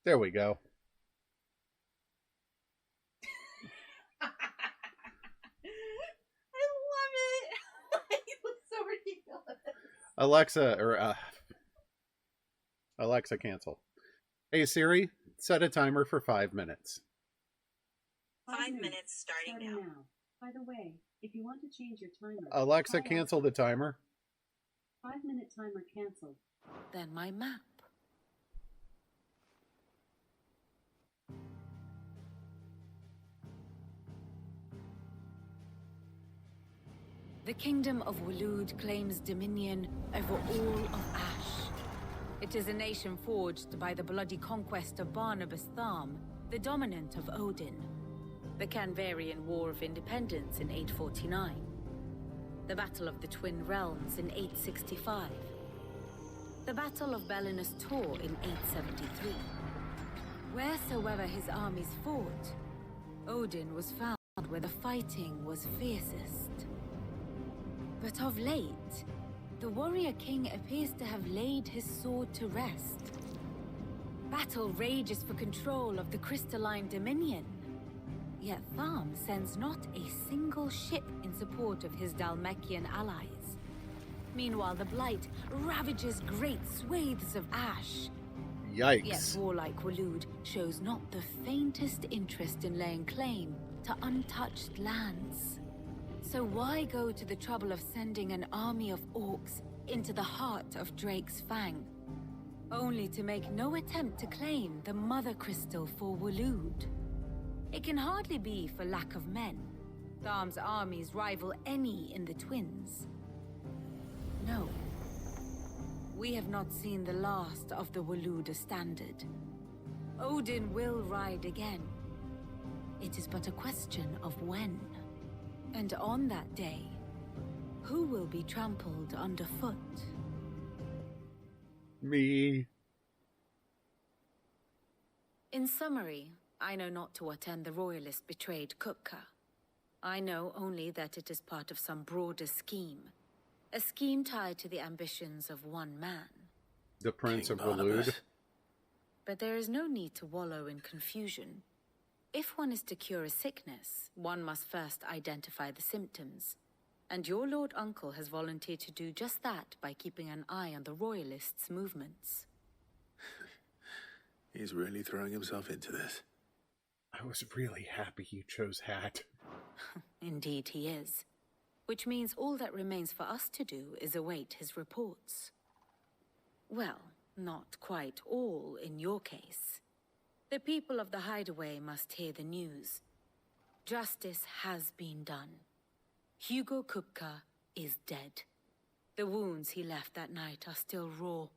There we go. I love it. It looks so ridiculous. Alexa, cancel. Hey Siri, set a timer for 5 minutes. 5 minutes starting now. By the way, if you want to change your timer... Alexa, cancel the timer. 5-minute timer canceled. Then my map. The Kingdom of Waloed claims dominion over all of Ash. It is a nation forged by the bloody conquest of Barnabas Tharm, the dominant of Odin. The Canvarian War of Independence in 849. The Battle of the Twin Realms in 865. The Battle of Belinus Tor in 873. Wheresoever his armies fought, Odin was found where the fighting was fiercest. But of late, the warrior king appears to have laid his sword to rest. Battle rages for control of the crystalline dominion. Yet Tharm sends not a single ship in support of his Dhalmekian allies. Meanwhile, the Blight ravages great swathes of Ash. Yikes. Yet warlike Waloed shows not the faintest interest in laying claim to untouched lands. So why go to the trouble of sending an army of orcs into the heart of Drake's Fang, only to make no attempt to claim the Mother Crystal for Waloed? It can hardly be for lack of men. Tharm's armies rival any in the Twins. No. We have not seen the last of the Waloed standard. Odin will ride again. It is but a question of when. And on that day, who will be trampled underfoot? Me. In summary, I know not to what end the Royalists betrayed Kupka. I know only that it is part of some broader scheme. A scheme tied to the ambitions of one man. The Prince King of Waloed. But there is no need to wallow in confusion. If one is to cure a sickness, one must first identify the symptoms. And your Lord Uncle has volunteered to do just that by keeping an eye on the Royalists' movements. He's really throwing himself into this. I was really happy you chose Hat. Indeed he is. Which means all that remains for us to do is await his reports. Well, not quite all in your case. The people of the Hideaway must hear the news. Justice has been done. Hugo Kupka is dead. The wounds he left that night are still raw,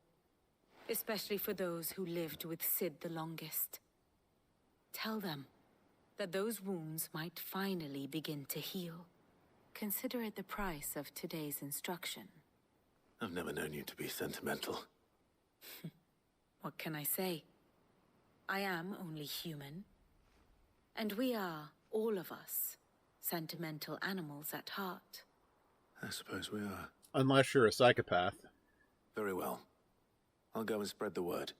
especially for those who lived with Sid the longest. Tell them that those wounds might finally begin to heal. Consider it the price of today's instruction. I've never known you to be sentimental. What can I say? I am only human. And we are, all of us, sentimental animals at heart. I suppose we are. Unless you're a psychopath. Very well. I'll go and spread the word.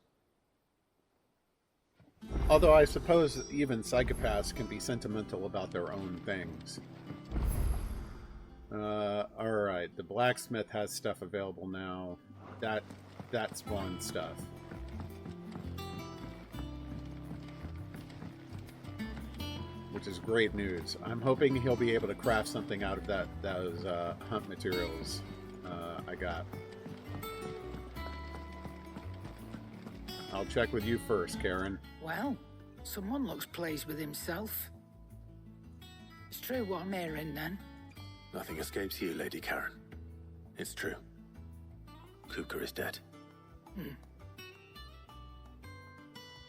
Although I suppose even psychopaths can be sentimental about their own things. Alright, the blacksmith has stuff available now. That's fun stuff. Which is great news. I'm hoping he'll be able to craft something out of those hunt materials I got. I'll check with you first, Karen. Well, someone looks pleased with himself. It's true what I'm hearing, then. Nothing escapes you, Lady Karen. It's true. Kuka is dead.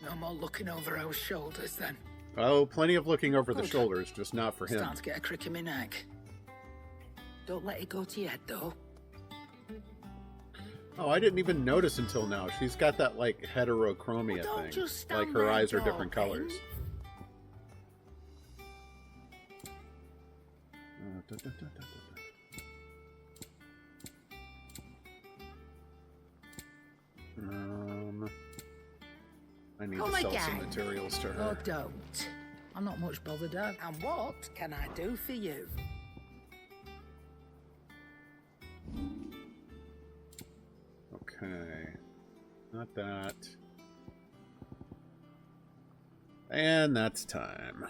No more looking over our shoulders, then. Oh, plenty of looking over the shoulders, just not for him. Starting to get a crick in my neck. Don't let it go to your head, though. Oh, I didn't even notice until now. She's got that, like, heterochromia thing. Like, her eyes are different colors. I need to sell some materials to her. Oh, don't. I'm not much bothered out. And what can I do for you? Okay. Not that. And that's time.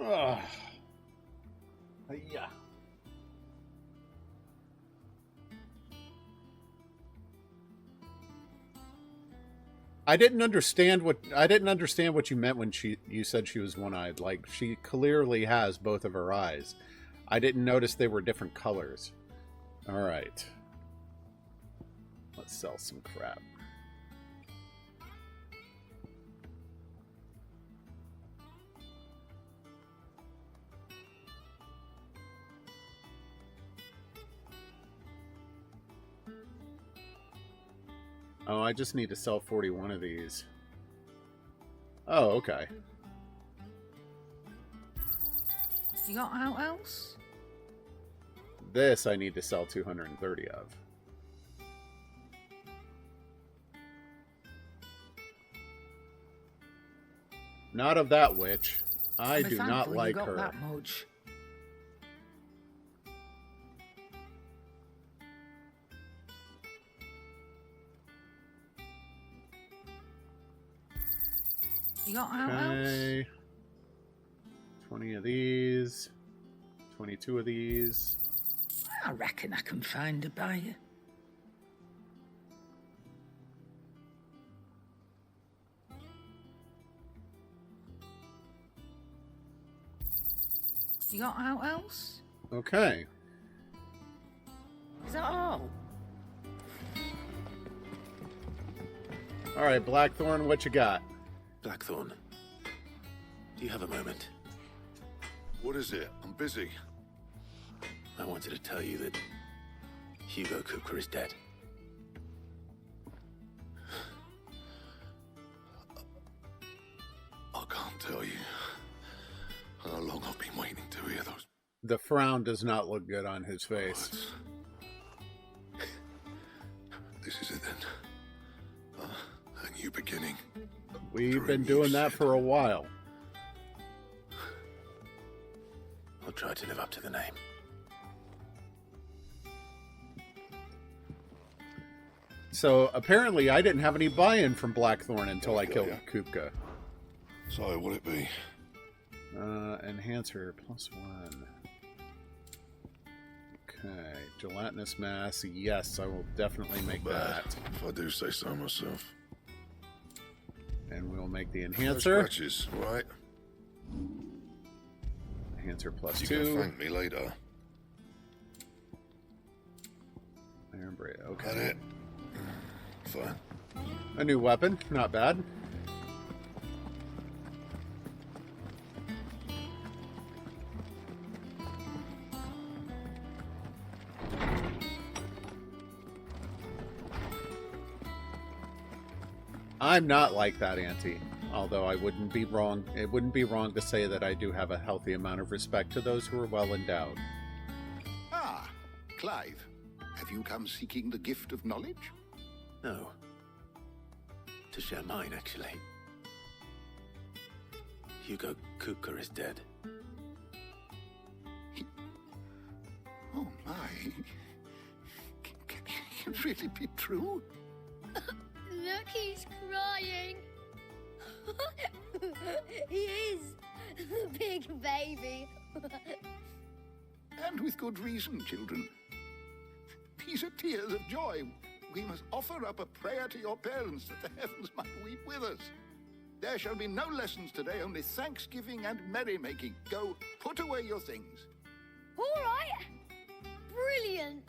Ugh. Yeah. I didn't understand what you meant when you said she was one-eyed. Like, she clearly has both of her eyes. I didn't notice they were different colors. All right. Let's sell some crap. Oh, I just need to sell 41 of these. Oh, okay. You got out else? This I need to sell 230 of. Not of that witch. I do not like her. That much. You got out else? 20 of these. 22 of these. I reckon I can find a buyer. You got out else? Okay. Is that all? All right, Blackthorn, what you got? Blackthorn, do you have a moment? What is it? I'm busy. I wanted to tell you that Hugo Kuka is dead. I can't tell you how long I've been waiting to hear those. The frown does not look good on his face. This is it then. A new beginning. We've been doing that for a while. I'll try to live up to the name. So apparently I didn't have any buy-in from Blackthorn until I killed Kupka. So will it be? Enhancer +1. Okay, gelatinous mass. Yes, I will definitely make that. If I do say so myself. And we'll make the No enhancer. scratches, right? Enhancer plus You 2. can thank me later. Iron Braid, okay. Got it. Fine. A new weapon, not bad. I'm not like that, Auntie. Although I wouldn't be wrong, it wouldn't be wrong to say that I do have a healthy amount of respect to those who are well endowed. Ah, Clive. Have you come seeking the gift of knowledge? No. To share mine, actually. Hugo Kuka is dead. Oh my. Can it really be true? Look, he's crying. He is. The big baby. And with good reason, children. These are tears of joy. We must offer up a prayer to your parents that the heavens might weep with us. There shall be no lessons today, only thanksgiving and merrymaking. Go, put away your things. All right. Brilliant.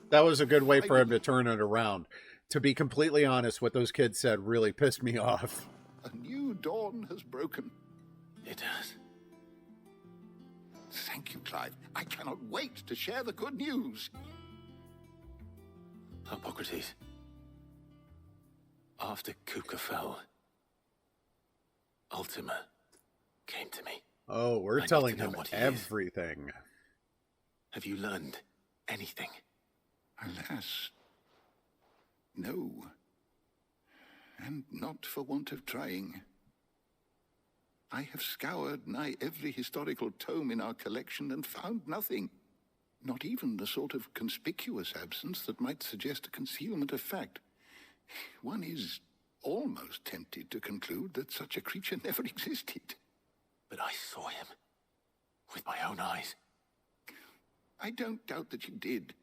That was a good way for him to turn it around. To be completely honest, what those kids said really pissed me off. A new dawn has broken. It has. Thank you, Clive. I cannot wait to share the good news. Hippocrates. After Kuka fell, Ultima came to me. Oh, we're I telling need to know him what he everything. Have you learned anything? Alas, no. And not for want of trying. I have scoured nigh every historical tome in our collection and found nothing. Not even the sort of conspicuous absence that might suggest a concealment of fact. One is almost tempted to conclude that such a creature never existed. But I saw him. With my own eyes. I don't doubt that you did.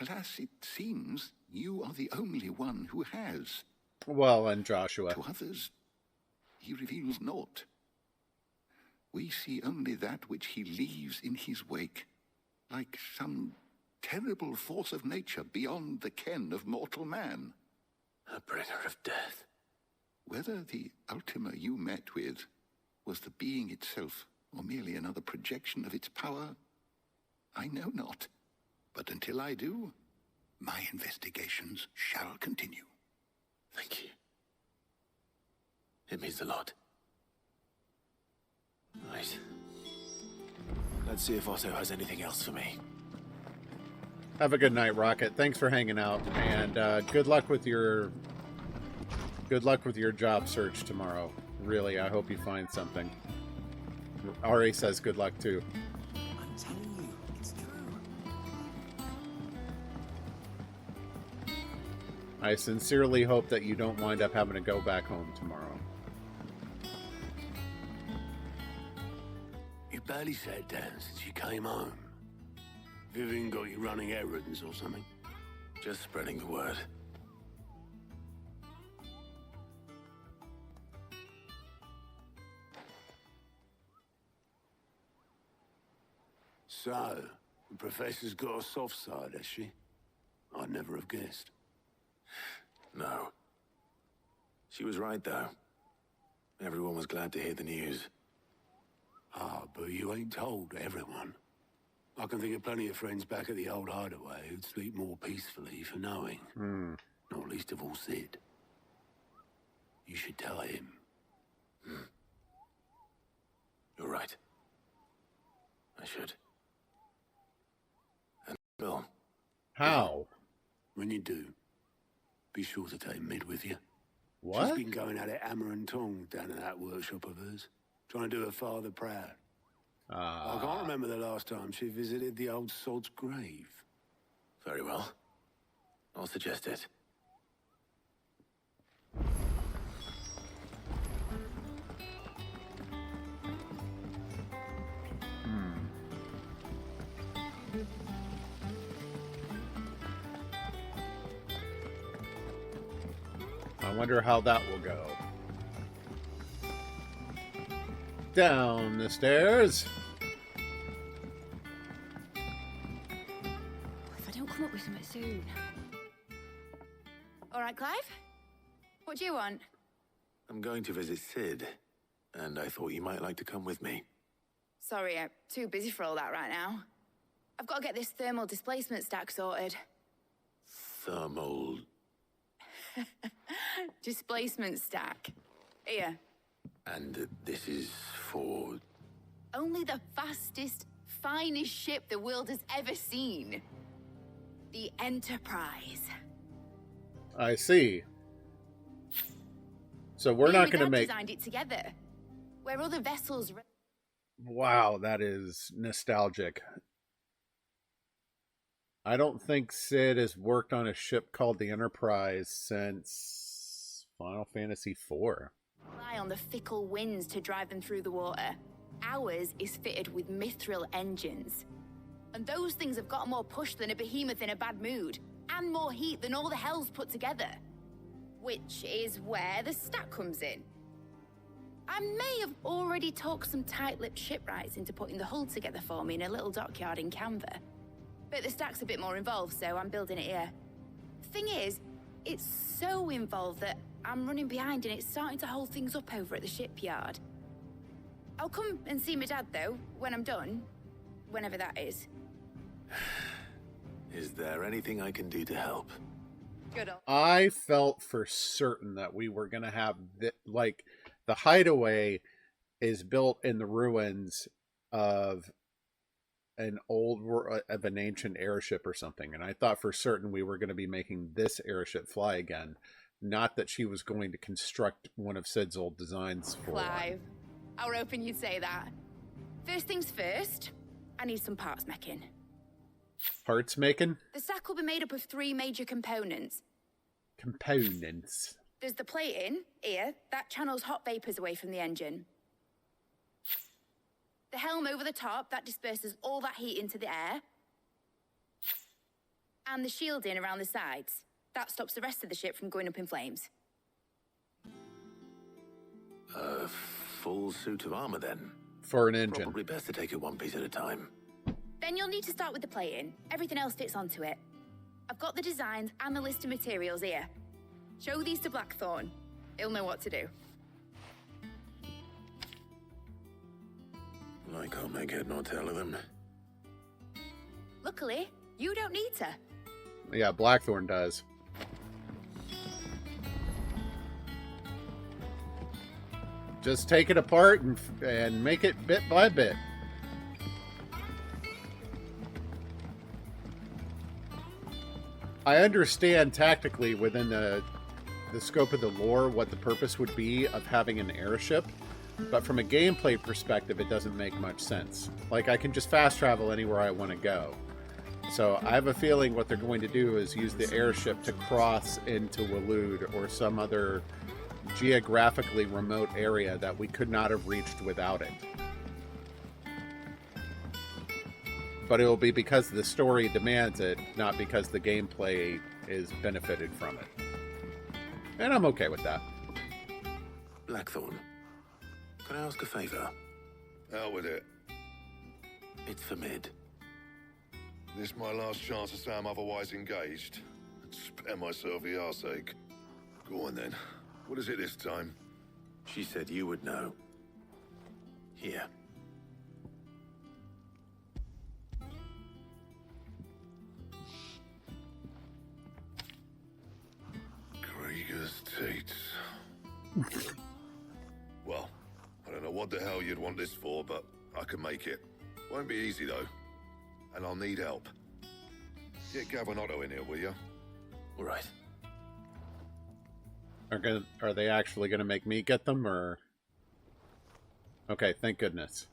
Alas, it seems you are the only one who has. Well, and Joshua. To others, he reveals naught. We see only that which he leaves in his wake, like some terrible force of nature beyond the ken of mortal man. A bringer of death. Whether the Ultima you met with was the being itself, or merely another projection of its power, I know not. But until I do, my investigations shall continue. Thank you. It means a lot. Right. Let's see if Otto has anything else for me. Have a good night, Rocket. Thanks for hanging out, and good luck with your job search tomorrow. Really, I hope you find something. Ari says good luck too. I'm telling you, it's true. I sincerely hope that you don't wind up having to go back home tomorrow. You barely sat down since you came home. Vivian got you running errands or something? Just spreading the word. So, the professor's got a soft side, has she? I'd never have guessed. No. She was right, though. Everyone was glad to hear the news. Ah, but you ain't told everyone. I can think of plenty of friends back at the old hideaway who'd sleep more peacefully for knowing. Not least of all Sid. You should tell him. You're right. I should. And Bill. How? When you do, be sure to take Mid with you. What? She's been going at it hammer and tong down in that workshop of hers. Trying to do her father proud. I can't remember the last time she visited the old sod's grave. Very well. I'll suggest it. I wonder how that will go. Down the stairs. If I don't come up with something soon. All right, Clive? What do you want? I'm going to visit Sid, and I thought you might like to come with me. Sorry, I'm too busy for all that right now. I've got to get this thermal displacement stack sorted. Thermal... Displacement stack. Here. And this is for... Only the fastest, finest ship the world has ever seen. The Enterprise. I see. So we're not going to make... designed it together. Where other vessels... Wow, that is nostalgic. I don't think Sid has worked on a ship called the Enterprise since Final Fantasy IV. Rely on the fickle winds to drive them through the water. Ours is fitted with mithril engines. And those things have got more push than a behemoth in a bad mood, and more heat than all the hells put together. Which is where the stack comes in. I may have already talked some tight-lipped shipwrights into putting the hull together for me in a little dockyard in Canva. But the stack's a bit more involved, so I'm building it here. Thing is, it's so involved that I'm running behind and it's starting to hold things up over at the shipyard. I'll come and see my dad, though, when I'm done. Whenever that is. Is there anything I can do to help? Good. I felt for certain that we were going to have... like, the hideaway is built in the ruins of an ancient airship or something, and I thought for certain we were going to be making this airship fly again, not that she was going to construct one of Sid's old designs for Clive, I were hoping you'd say that. First things first, I need some parts making. Parts making? The stack will be made up of 3 major components. Components. There's the plating, here, that channels hot vapors away from the engine. The helm over the top, that disperses all that heat into the air. And the shielding around the sides. That stops the rest of the ship from going up in flames. A full suit of armor, then? For an engine. Probably best to take it one piece at a time. Then you'll need to start with the plating. Everything else fits onto it. I've got the designs and the list of materials here. Show these to Blackthorn. He'll know what to do. I can't make head nor tail of them. Luckily, you don't need to. Yeah, Blackthorn does. Just take it apart and make it bit by bit. I understand tactically within the scope of the lore what the purpose would be of having an airship, but from a gameplay perspective it doesn't make much sense. Like, I can just fast travel anywhere I want to go. So I have a feeling what they're going to do is use the airship to cross into Waloed or some other geographically remote area that we could not have reached without it. But it will be because the story demands it, not because the gameplay is benefited from it. And I'm okay with that. Blackthorn, can I ask a favor? Out with it. It's for Mid. This my last chance to say I'm otherwise engaged. Spare myself the arseache. Go on then. What is it this time? She said you would know. Here. Krieger's Tates. Well, I don't know what the hell you'd want this for, but I can make it. Won't be easy though. And I'll need help. Get Gavin-Otto in here, will you? All right. Are they actually going to make me get them, or... Okay, thank goodness.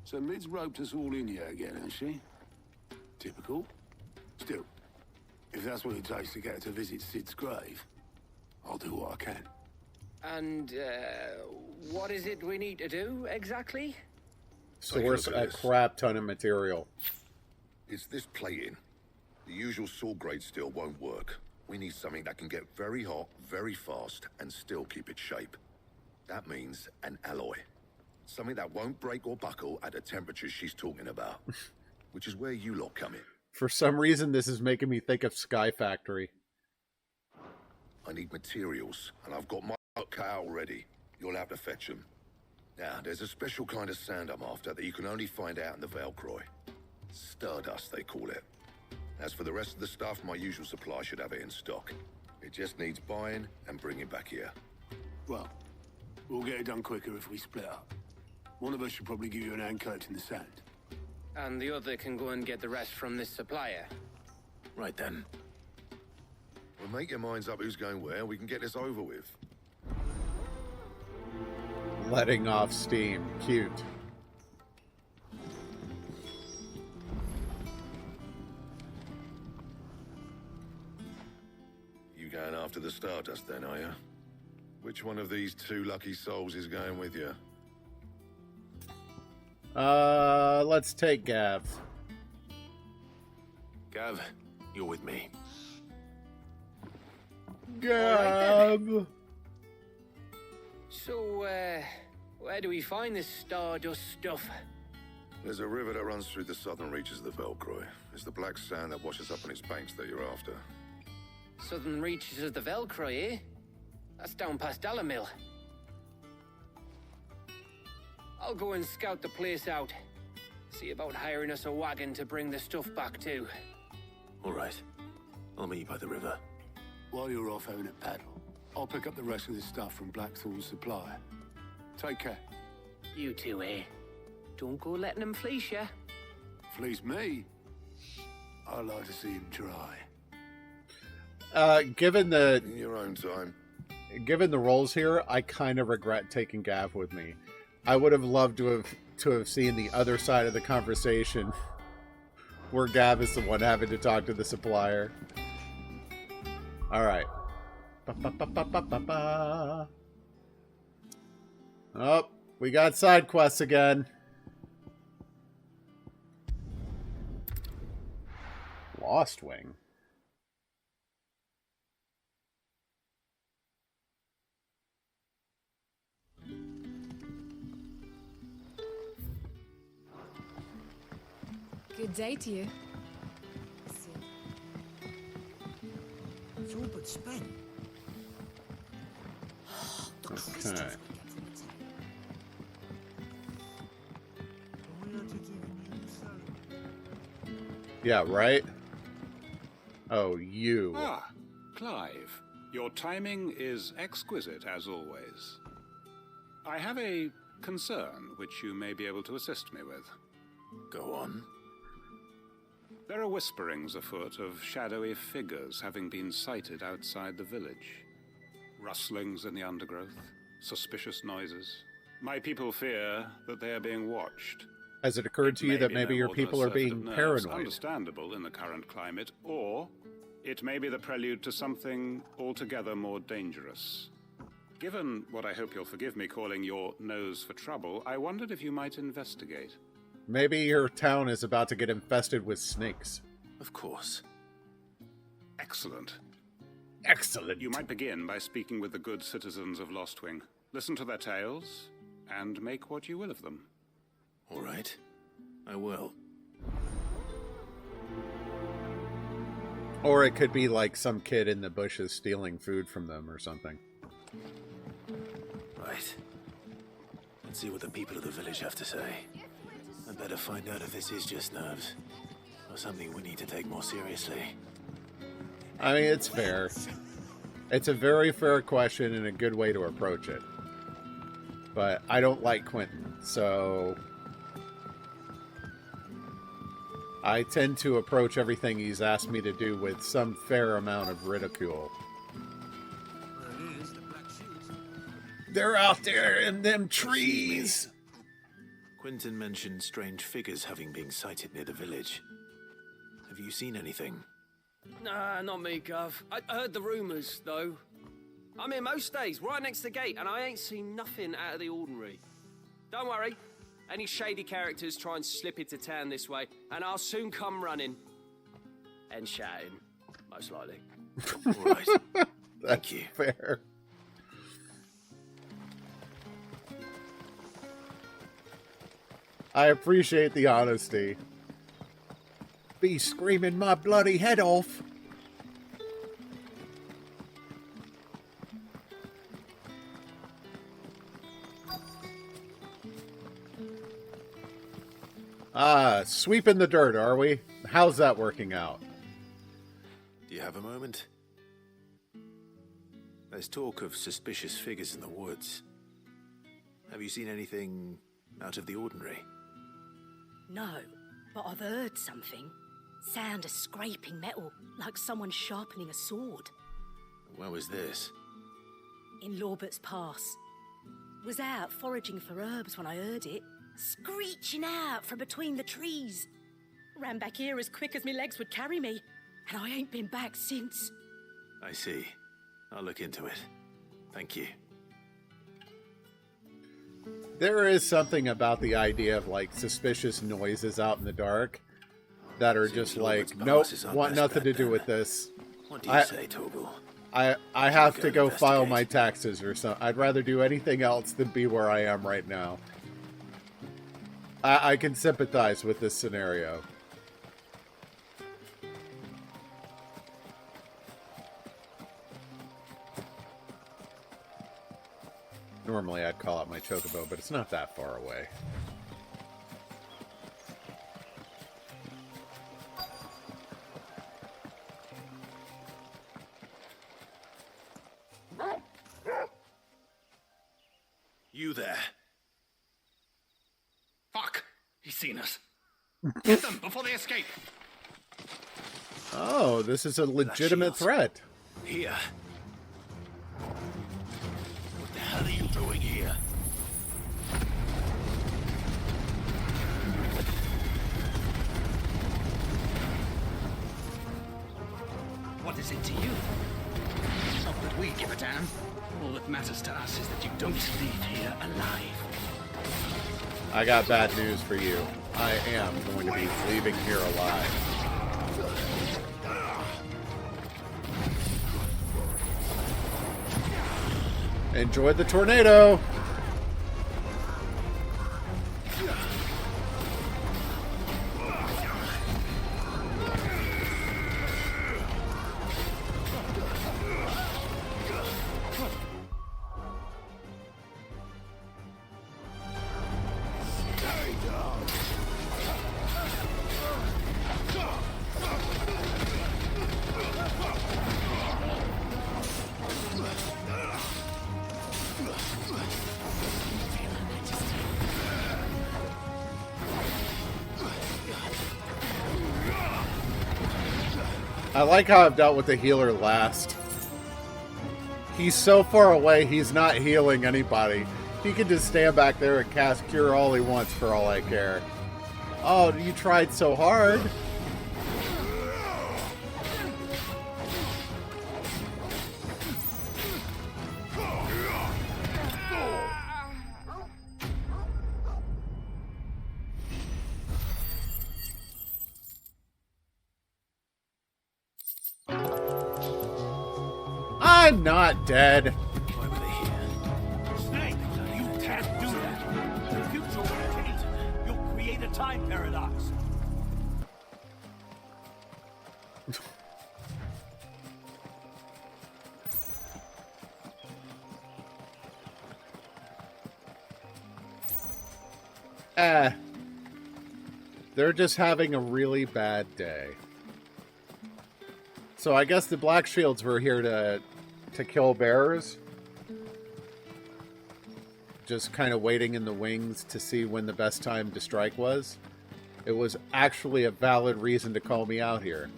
So Mid's roped us all in here again, has she? Typical. Still, if that's what it takes to get her to visit Sid's grave, I'll do what I can. And, what is it we need to do, exactly? Source a crap ton of material. It's this plating. The usual sword grade steel won't work. We need something that can get very hot, very fast, and still keep its shape. That means an alloy. Something that won't break or buckle at the temperatures she's talking about. Which is where you lot come in. For some reason, this is making me think of Sky Factory. I need materials, and I've got my cut out already. You'll have to fetch them. Now, there's a special kind of sand I'm after that you can only find out in the Velcroy. Stardust, they call it. As for the rest of the stuff, my usual supply should have it in stock. It just needs buying and bringing back here. Well, we'll get it done quicker if we split up. One of us should probably give you an hand collecting the sand. And the other can go and get the rest from this supplier. Right then. Well, make your minds up who's going where, and we can get this over with. Letting off steam. Cute. You going after the Stardust then, are you? Which one of these two lucky souls is going with you? Let's take Gav. Gav, you're with me. Gav! So, where do we find this Stardust stuff? There's a river that runs through the southern reaches of the Velcroy. It's the black sand that washes up on its banks that you're after. Southern reaches of the Velcroy, eh? That's down past Alamill. I'll go and scout the place out. See about hiring us a wagon to bring the stuff back to. All right. I'll meet you by the river. While you're off having a paddle, I'll pick up the rest of this stuff from Blackthorn's supplier. Take care. You two, eh? Don't go letting them fleece ya. Fleece me? I'd like to see him try. Given the... In your own time. Given the roles here, I kind of regret taking Gav with me. I would have loved to have seen the other side of the conversation, where Gav is the one having to talk to the supplier. All right. Oh, we got side quests again. Lost Wing. Good day to you. It's all but spent. The crystals we get from the town. Yeah, right? Oh, you. Ah, Clive. Your timing is exquisite, as always. I have a concern which you may be able to assist me with. Go on. There are whisperings afoot of shadowy figures having been sighted outside the village. Rustlings in the undergrowth, suspicious noises. My people fear that they are being watched. Has it occurred to you that maybe your people are being paranoid? Understandable in the current climate, or it may be the prelude to something altogether more dangerous. Given what I hope you'll forgive me calling your nose for trouble, I wondered if you might investigate. Maybe your town is about to get infested with snakes. Of course. Excellent. Excellent. You might begin by speaking with the good citizens of Lostwing. Listen to their tales, and make what you will of them. All right. I will. Or it could be like some kid in the bushes stealing food from them or something. Right. Let's see what the people of the village have to say. I'd better find out if this is just nerves, or something we need to take more seriously. I mean, it's fair. It's a very fair question and a good way to approach it. But I don't like Quentin, so I tend to approach everything he's asked me to do with some fair amount of ridicule. They're out there in them trees! Quentin mentioned strange figures having been sighted near the village. Have you seen anything? Nah, not me, Gov. I heard the rumours, though. I'm here most days, right next to the gate, and I ain't seen nothing out of the ordinary. Don't worry. Any shady characters try and slip into town this way, and I'll soon come running. And shouting, most likely. All right. That's Thank you. fair. I appreciate the honesty. Be screaming my bloody head off. Sweeping the dirt, are we? How's that working out? Do you have a moment? There's talk of suspicious figures in the woods. Have you seen anything out of the ordinary? No, but I've heard something. Sound of scraping metal, like someone sharpening a sword. Where was this? In Lorbert's Pass. Was out foraging for herbs when I heard it, screeching out from between the trees. Ran back here as quick as my legs would carry me, and I ain't been back since. I see. I'll look into it. Thank you. There is something about the idea of like suspicious noises out in the dark that are just like, nope, want nothing to do with this. What do you say, Torgal? I have to go file my taxes or something. I'd rather do anything else than be where I am right now. I can sympathize with this scenario. Normally I'd call out my chocobo, but it's not that far away. You there? Fuck! He's seen us. Get them before they escape. Oh, this is a legitimate threat. Here. What the hell are you doing here? What is it to you? Not that we give a damn. All that matters to us is that you don't leave here alive. I got bad news for you. I am going to be leaving here alive. Enjoy the tornado! I like how I've dealt with the healer last. He's so far away, he's not healing anybody. He can just stand back there and cast Cure all he wants for all I care. Oh, you tried so hard. I'm not dead. Snake, you can't do that. The future will change. You'll create a time paradox. They're just having a really bad day. So I guess the Black Shields were here to kill bears. Just kind of waiting in the wings to see when the best time to strike was. It was actually a valid reason to call me out here.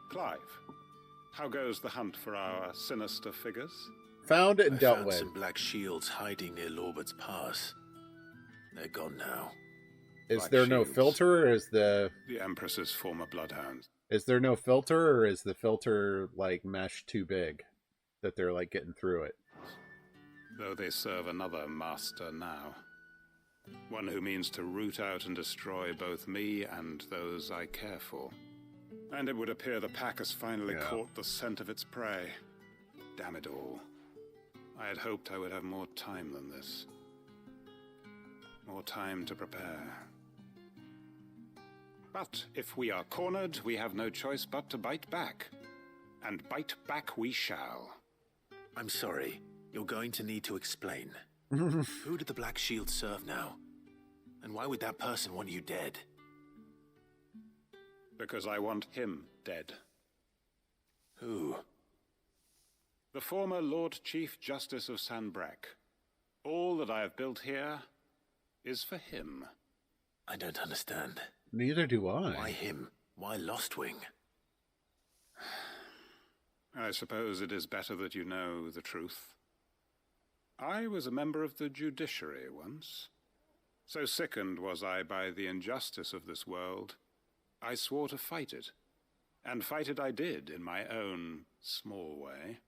Clive, how goes the hunt for our sinister figures? Found and dealt found with. some black shields hiding near Lorbert's Pass. They're gone now. Is Black there no shields. filter, or is the Empress's former bloodhounds. Is there no filter, or is the filter like mesh too big that they're like getting through it? though they serve another master now. One who means to root out and destroy both me and those I care for. And it would appear the pack has finally caught the scent of its prey. Damn it all. I had hoped I would have more time than this. More time to prepare. But if we are cornered, we have no choice but to bite back. And bite back we shall. I'm sorry. You're going to need to explain. Who did the Black Shield serve now? And why would that person want you dead? Because I want him dead. Who? The former Lord Chief Justice of Sanbreque. All that I have built here is for him. I don't understand. Neither do I. Why him? Why Lostwing? I suppose it is better that you know the truth. I was a member of the judiciary once. So sickened was I by the injustice of this world, I swore to fight it. And fight it I did in my own small way.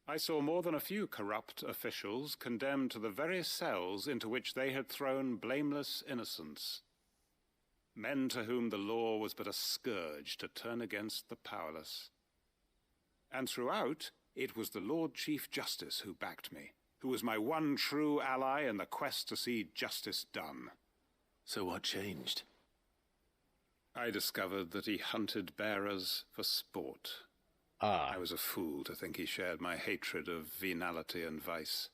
I saw more than a few corrupt officials condemned to the very cells into which they had thrown blameless innocents. Men to whom the law was but a scourge to turn against the powerless. And throughout, it was the Lord Chief Justice who backed me, who was my one true ally in the quest to see justice done. So what changed? I discovered that he hunted bearers for sport. I was a fool to think he shared my hatred of venality and vice.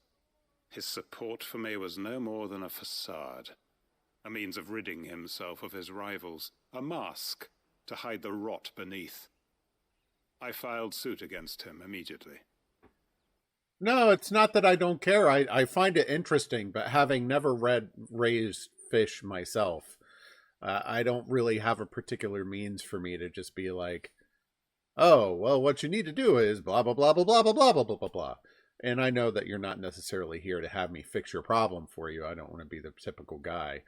His support for me was no more than a facade, a means of ridding himself of his rivals, a mask to hide the rot beneath. I filed suit against him immediately. No, it's not that I don't care. I find it interesting, but having never read Ray's Fish myself, I don't really have a particular means for me to just be like, oh, well, what you need to do is blah, blah, blah, blah, blah, blah, blah, blah, blah, blah, blah. And I know that you're not necessarily here to have me fix your problem for you. I don't want to be the typical guy.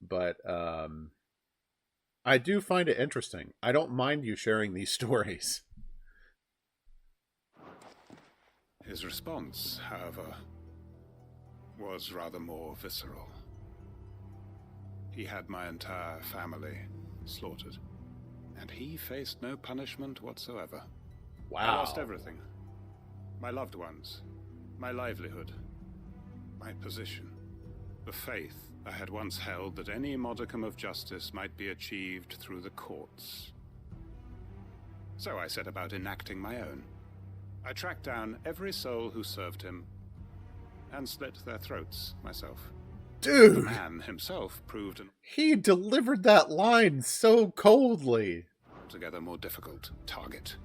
But I do find it interesting. I don't mind you sharing these stories. His response, however, was rather more visceral. He had my entire family slaughtered, and he faced no punishment whatsoever. Wow. I lost everything. My loved ones, my livelihood, my position, the faith I had once held that any modicum of justice might be achieved through the courts. So I set about enacting my own. I tracked down every soul who served him, and slit their throats myself. Dude! The man himself proved an He delivered that line so coldly. altogether more difficult target.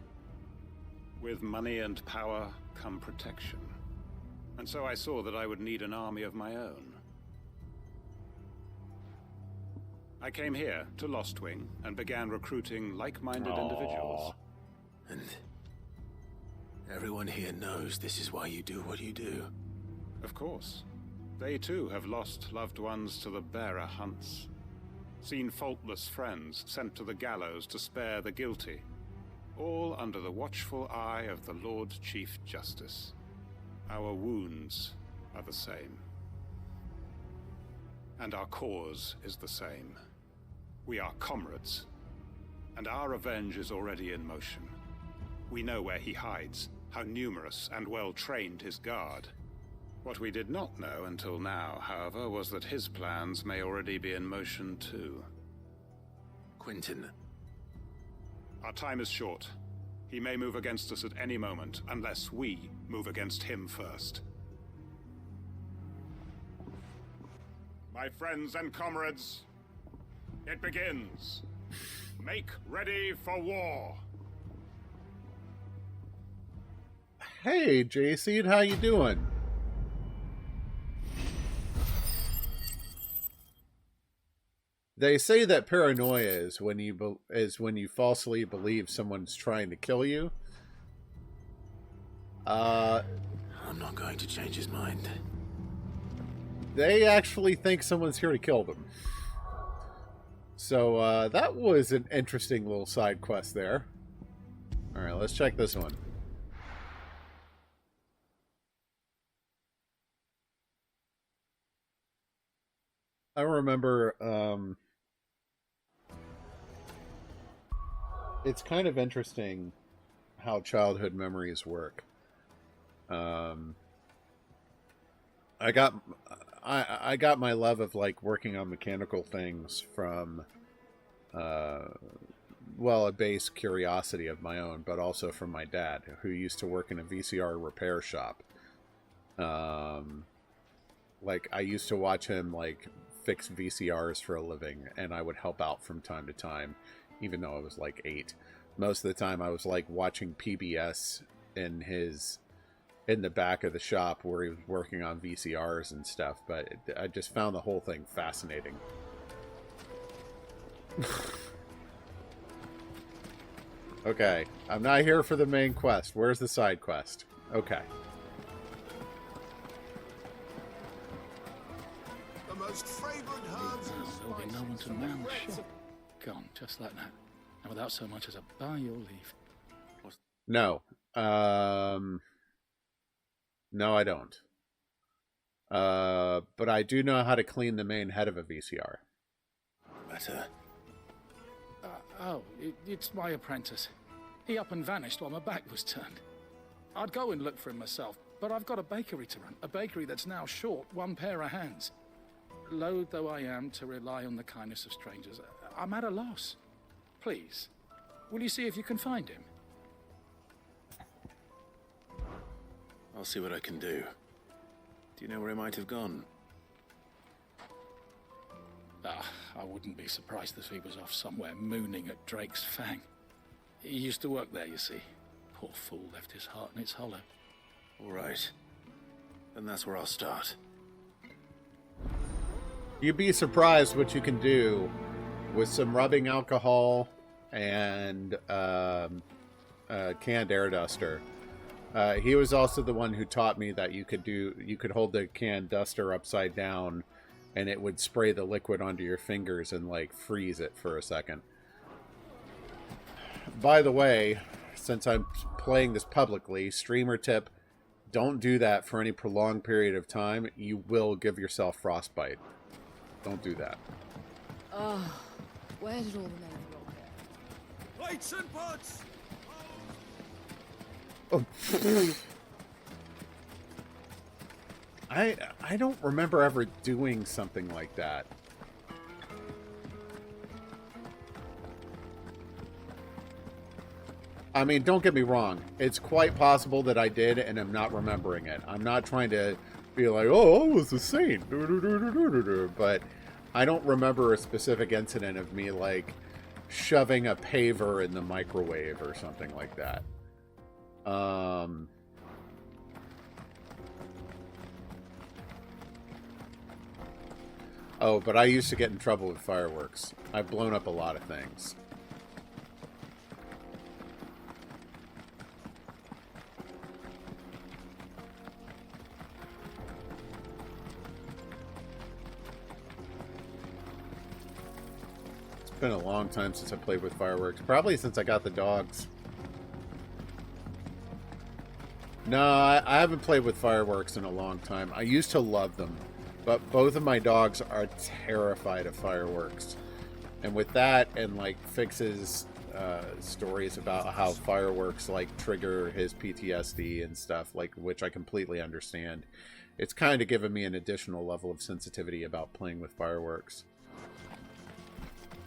With money and power come protection. And so I saw that I would need an army of my own. I came here to Lostwing and began recruiting like-minded individuals. And everyone here knows this is why you do what you do. Of course. They too have lost loved ones to the bearer hunts. Seen faultless friends sent to the gallows to spare the guilty. All under the watchful eye of the Lord Chief Justice. Our wounds are the same. And our cause is the same. We are comrades. And our revenge is already in motion. We know where he hides, how numerous and well-trained his guard. What we did not know until now, however, was that his plans may already be in motion too. Quentin. Our time is short. He may move against us at any moment, unless we move against him first. My friends and comrades, it begins. Make ready for war. Hey, JC, how you doing? They say that paranoia is when you falsely believe someone's trying to kill you. I'm not going to change his mind. They actually think someone's here to kill them. So that was an interesting little side quest there. All right, let's check this one. I remember, it's kind of interesting how childhood memories work. I got my love of like working on mechanical things from well, a base curiosity of my own, but also from my dad, who used to work in a VCR repair shop. Like I used to watch him like fix VCRs for a living, and I would help out from time to time, even though I was like 8. Most of the time I was like watching PBS in the back of the shop where he was working on VCRs and stuff, but I just found the whole thing fascinating. Okay, I'm not here for the main quest. Where's the side quest? Okay. The most fragrant herbs and There'll be no one to man the shop. Gone, just like that. And without so much as a by your leave. No. No, I don't. But I do know how to clean the main head of a VCR. Better. It's my apprentice. He up and vanished while my back was turned. I'd go and look for him myself, but I've got a bakery to run. A bakery that's now short one pair of hands. Loath though I am to rely on the kindness of strangers, I'm at a loss. Please, will you see if you can find him? I'll see what I can do. Do you know where he might have gone? I wouldn't be surprised if he was off somewhere mooning at Drake's Fang. He used to work there, you see. Poor fool left his heart in its hollow. All right. Then that's where I'll start. You'd be surprised what you can do with some rubbing alcohol and canned air duster. He was also the one who taught me that you could hold the canned duster upside down and it would spray the liquid onto your fingers and like freeze it for a second. By the way, since I'm playing this publicly, streamer tip, don't do that for any prolonged period of time. You will give yourself frostbite. Don't do that. Oh, where did all the men roll here? Plates and pots! Oh. I don't remember ever doing something like that. I mean, don't get me wrong. It's quite possible that I did and I'm not remembering it. I'm not trying to be like, oh, I was a saint. But I don't remember a specific incident of me, like, shoving a paver in the microwave or something like that. Oh, but I used to get in trouble with fireworks. I've blown up a lot of things. It's been a long time since I played with fireworks. Probably since I got the dogs. No, I haven't played with fireworks in a long time. I used to love them. But both of my dogs are terrified of fireworks. And with that, and like Fix's stories about how fireworks like trigger his PTSD and stuff, like, which I completely understand, it's kind of given me an additional level of sensitivity about playing with fireworks.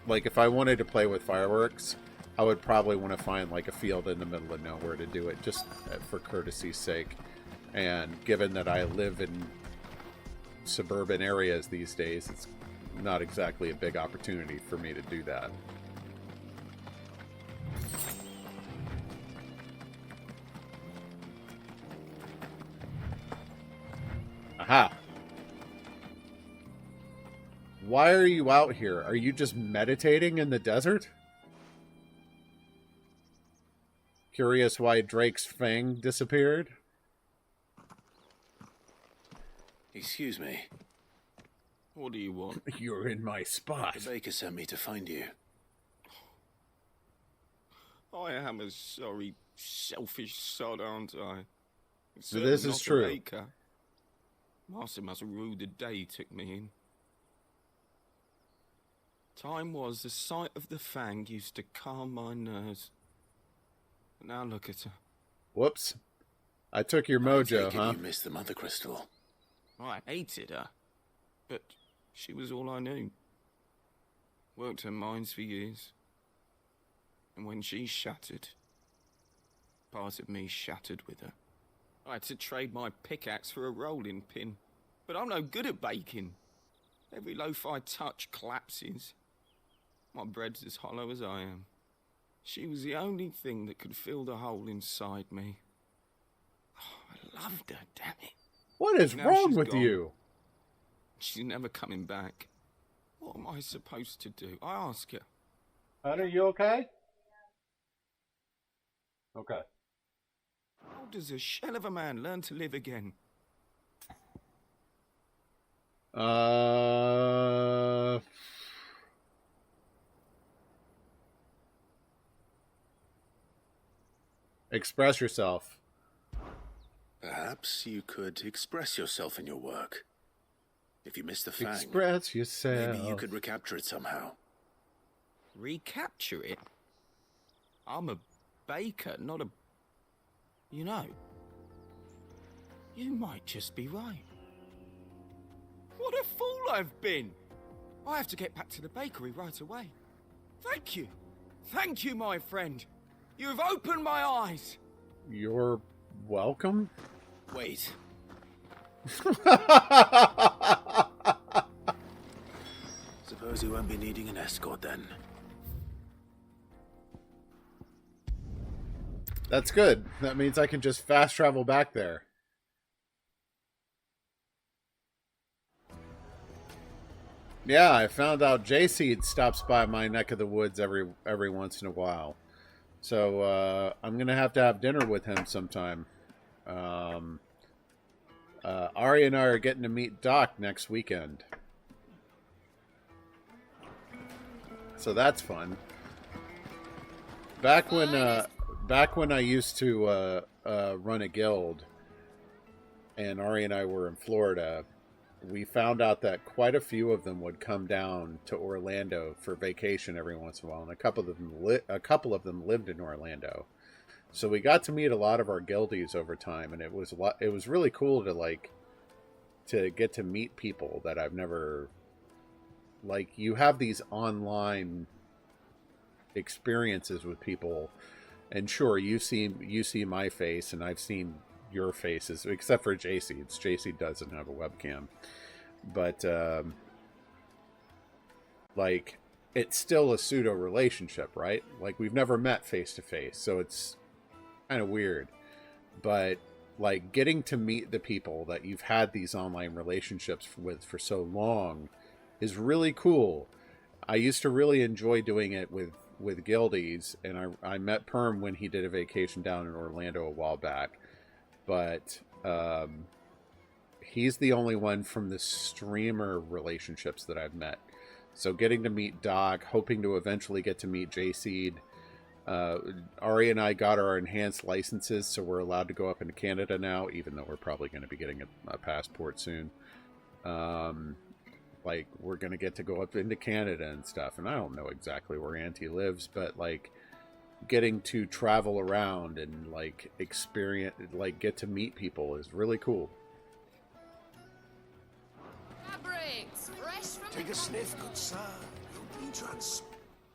Like, if I wanted to play with fireworks, I would probably want to find like a field in the middle of nowhere to do it, just for courtesy's sake. And given that I live in suburban areas these days, it's not exactly a big opportunity for me to do that. Aha! Why are you out here? Are you just meditating in the desert? Curious why Drake's Fang disappeared? Excuse me. What do you want? You're in my spot. The baker sent me to find you. I am a sorry, selfish sod, aren't I? So this is true. Master must have ruled the day he took me in. Time was the sight of the Fang used to calm my nerves. But now look at her. Whoops. I took your I mojo, take it huh? You missed the Mother Crystal. I hated her. But she was all I knew. Worked her mines for years. And when she shattered, part of me shattered with her. I had to trade my pickaxe for a rolling pin. But I'm no good at baking. Every loaf I touch collapses. My bread's as hollow as I am. She was the only thing that could fill the hole inside me. Oh, I loved her, damn it. What is Now wrong she's with gone. you? She's never coming back. What am I supposed to do? I ask her. Hunter, you okay? Okay. How does a shell of a man learn to live again? Express yourself. Perhaps you could express yourself in your work. If you missed the Fang, Express yourself. maybe you could recapture it somehow. Recapture it? I'm a baker, not a... You know, you might just be right. What a fool I've been! I have to get back to the bakery right away. Thank you. Thank you, my friend. You've opened my eyes. You're welcome? Wait. Suppose you won't be needing an escort then. That's good. That means I can just fast travel back there. Yeah, I found out J-Seed stops by my neck of the woods every once in a while. So I'm going to have dinner with him sometime. Ari and I are getting to meet Doc next weekend. So that's fun. Back when I used to run a guild and Ari and I were in Florida, we found out that quite a few of them would come down to Orlando for vacation every once in a while, and a couple of them lived in Orlando. So we got to meet a lot of our guildies over time, and it was really cool to get to meet people that I've never, like, you have these online experiences with people, and sure, you see my face and I've seen your faces, except for JC. JC doesn't have a webcam, but like, it's still a pseudo relationship, right? Like, we've never met face to face, so it's kind of weird. But like, getting to meet the people that you've had these online relationships with for so long is really cool. I used to really enjoy doing it with guildies, and I met Perm when he did a vacation down in Orlando a while back. But he's the only one from the streamer relationships that I've met. So getting to meet Doc, hoping to eventually get to meet J-Seed. Ari and I got our enhanced licenses, so we're allowed to go up into Canada now, even though we're probably going to be getting a passport soon. Like, we're going to get to go up into Canada and stuff. And I don't know exactly where Auntie lives, but like, getting to travel around and like experience, like, get to meet people is really cool. Fabrics, fresh from Take the a sniff, good sir. You'll be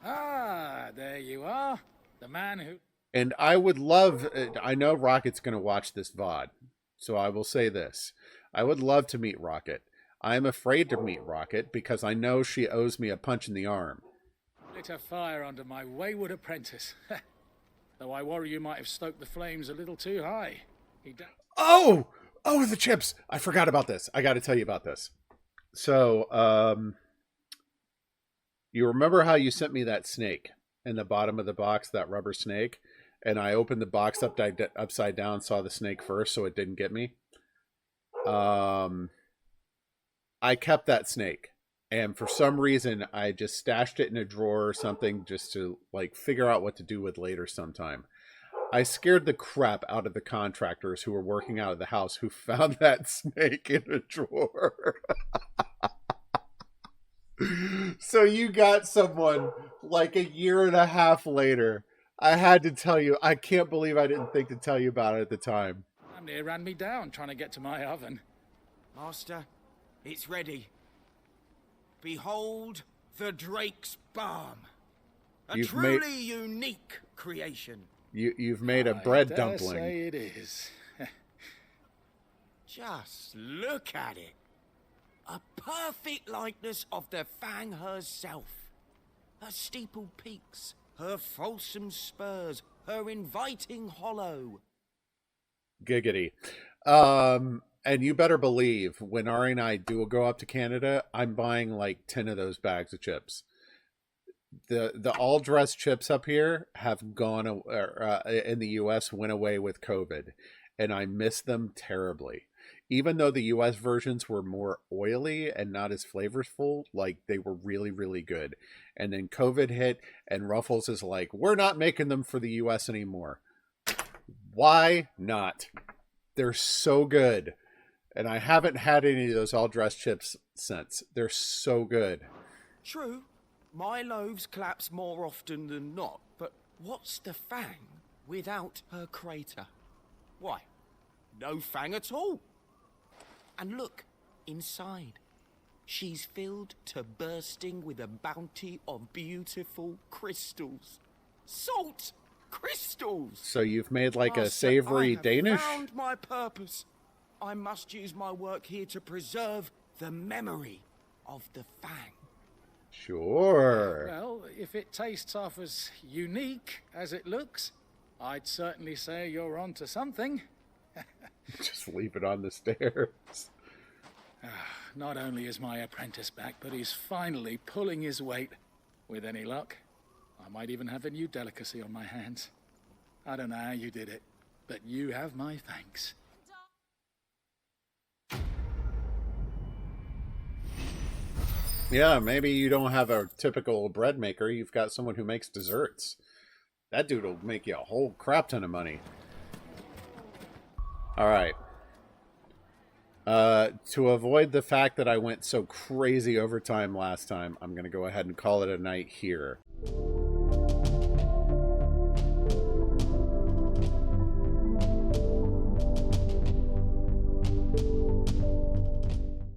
Ah, there you are. The man who... And I would love, I know Rocket's going to watch this VOD, so I will say this. I would love to meet Rocket. I'm afraid to meet Rocket because I know she owes me a punch in the arm. lit a fire under my wayward apprentice. Though I worry you might have stoked the flames a little too high. Oh, the chips. I forgot about this. I got to tell you about this. So, you remember how you sent me that snake in the bottom of the box, that rubber snake? And I opened the box upside down, saw the snake first, so it didn't get me. I kept that snake. And for some reason, I just stashed it in a drawer or something just to, like, figure out what to do with later sometime. I scared the crap out of the contractors who were working out of the house who found that snake in a drawer. So you got someone like a year and a half later. I had to tell you. I can't believe I didn't think to tell you about it at the time. Damn near ran me down trying to get to my oven. Master, it's ready. Behold the Drake's Balm. A truly unique creation. You've made a bread I dare dumpling. say it is. Just look at it. A perfect likeness of the Fang herself. Her steepled peaks, her fulsome spurs, her inviting hollow. Giggity. And you better believe when Ari and I do go up to Canada, I'm buying like 10 of those bags of chips. The all dressed chips up here have gone in the US went away with COVID, and I miss them terribly. Even though the US versions were more oily and not as flavorful, like they were really, really good. And then COVID hit, and Ruffles is like, we're not making them for the US anymore. Why not? They're so good. And I haven't had any of those all dressed chips since. They're so good. True, my loaves collapse more often than not, but what's the Fang without her crater? Why, no Fang at all. And look, inside. She's filled to bursting with a bounty of beautiful crystals. Salt crystals! So you've made like Master, a savory I have Danish? found my purpose. I must use my work here to preserve the memory of the Fang. Sure. Well, if it tastes half as unique as it looks, I'd certainly say you're onto something. Just leave it on the stairs. Not only is my apprentice back, but he's finally pulling his weight. With any luck, I might even have a new delicacy on my hands. I don't know how you did it, but you have my thanks. Yeah, maybe you don't have a typical bread maker. You've got someone who makes desserts. That dude will make you a whole crap ton of money. All right. To avoid the fact that I went so crazy overtime last time, I'm going to go ahead and call it a night here.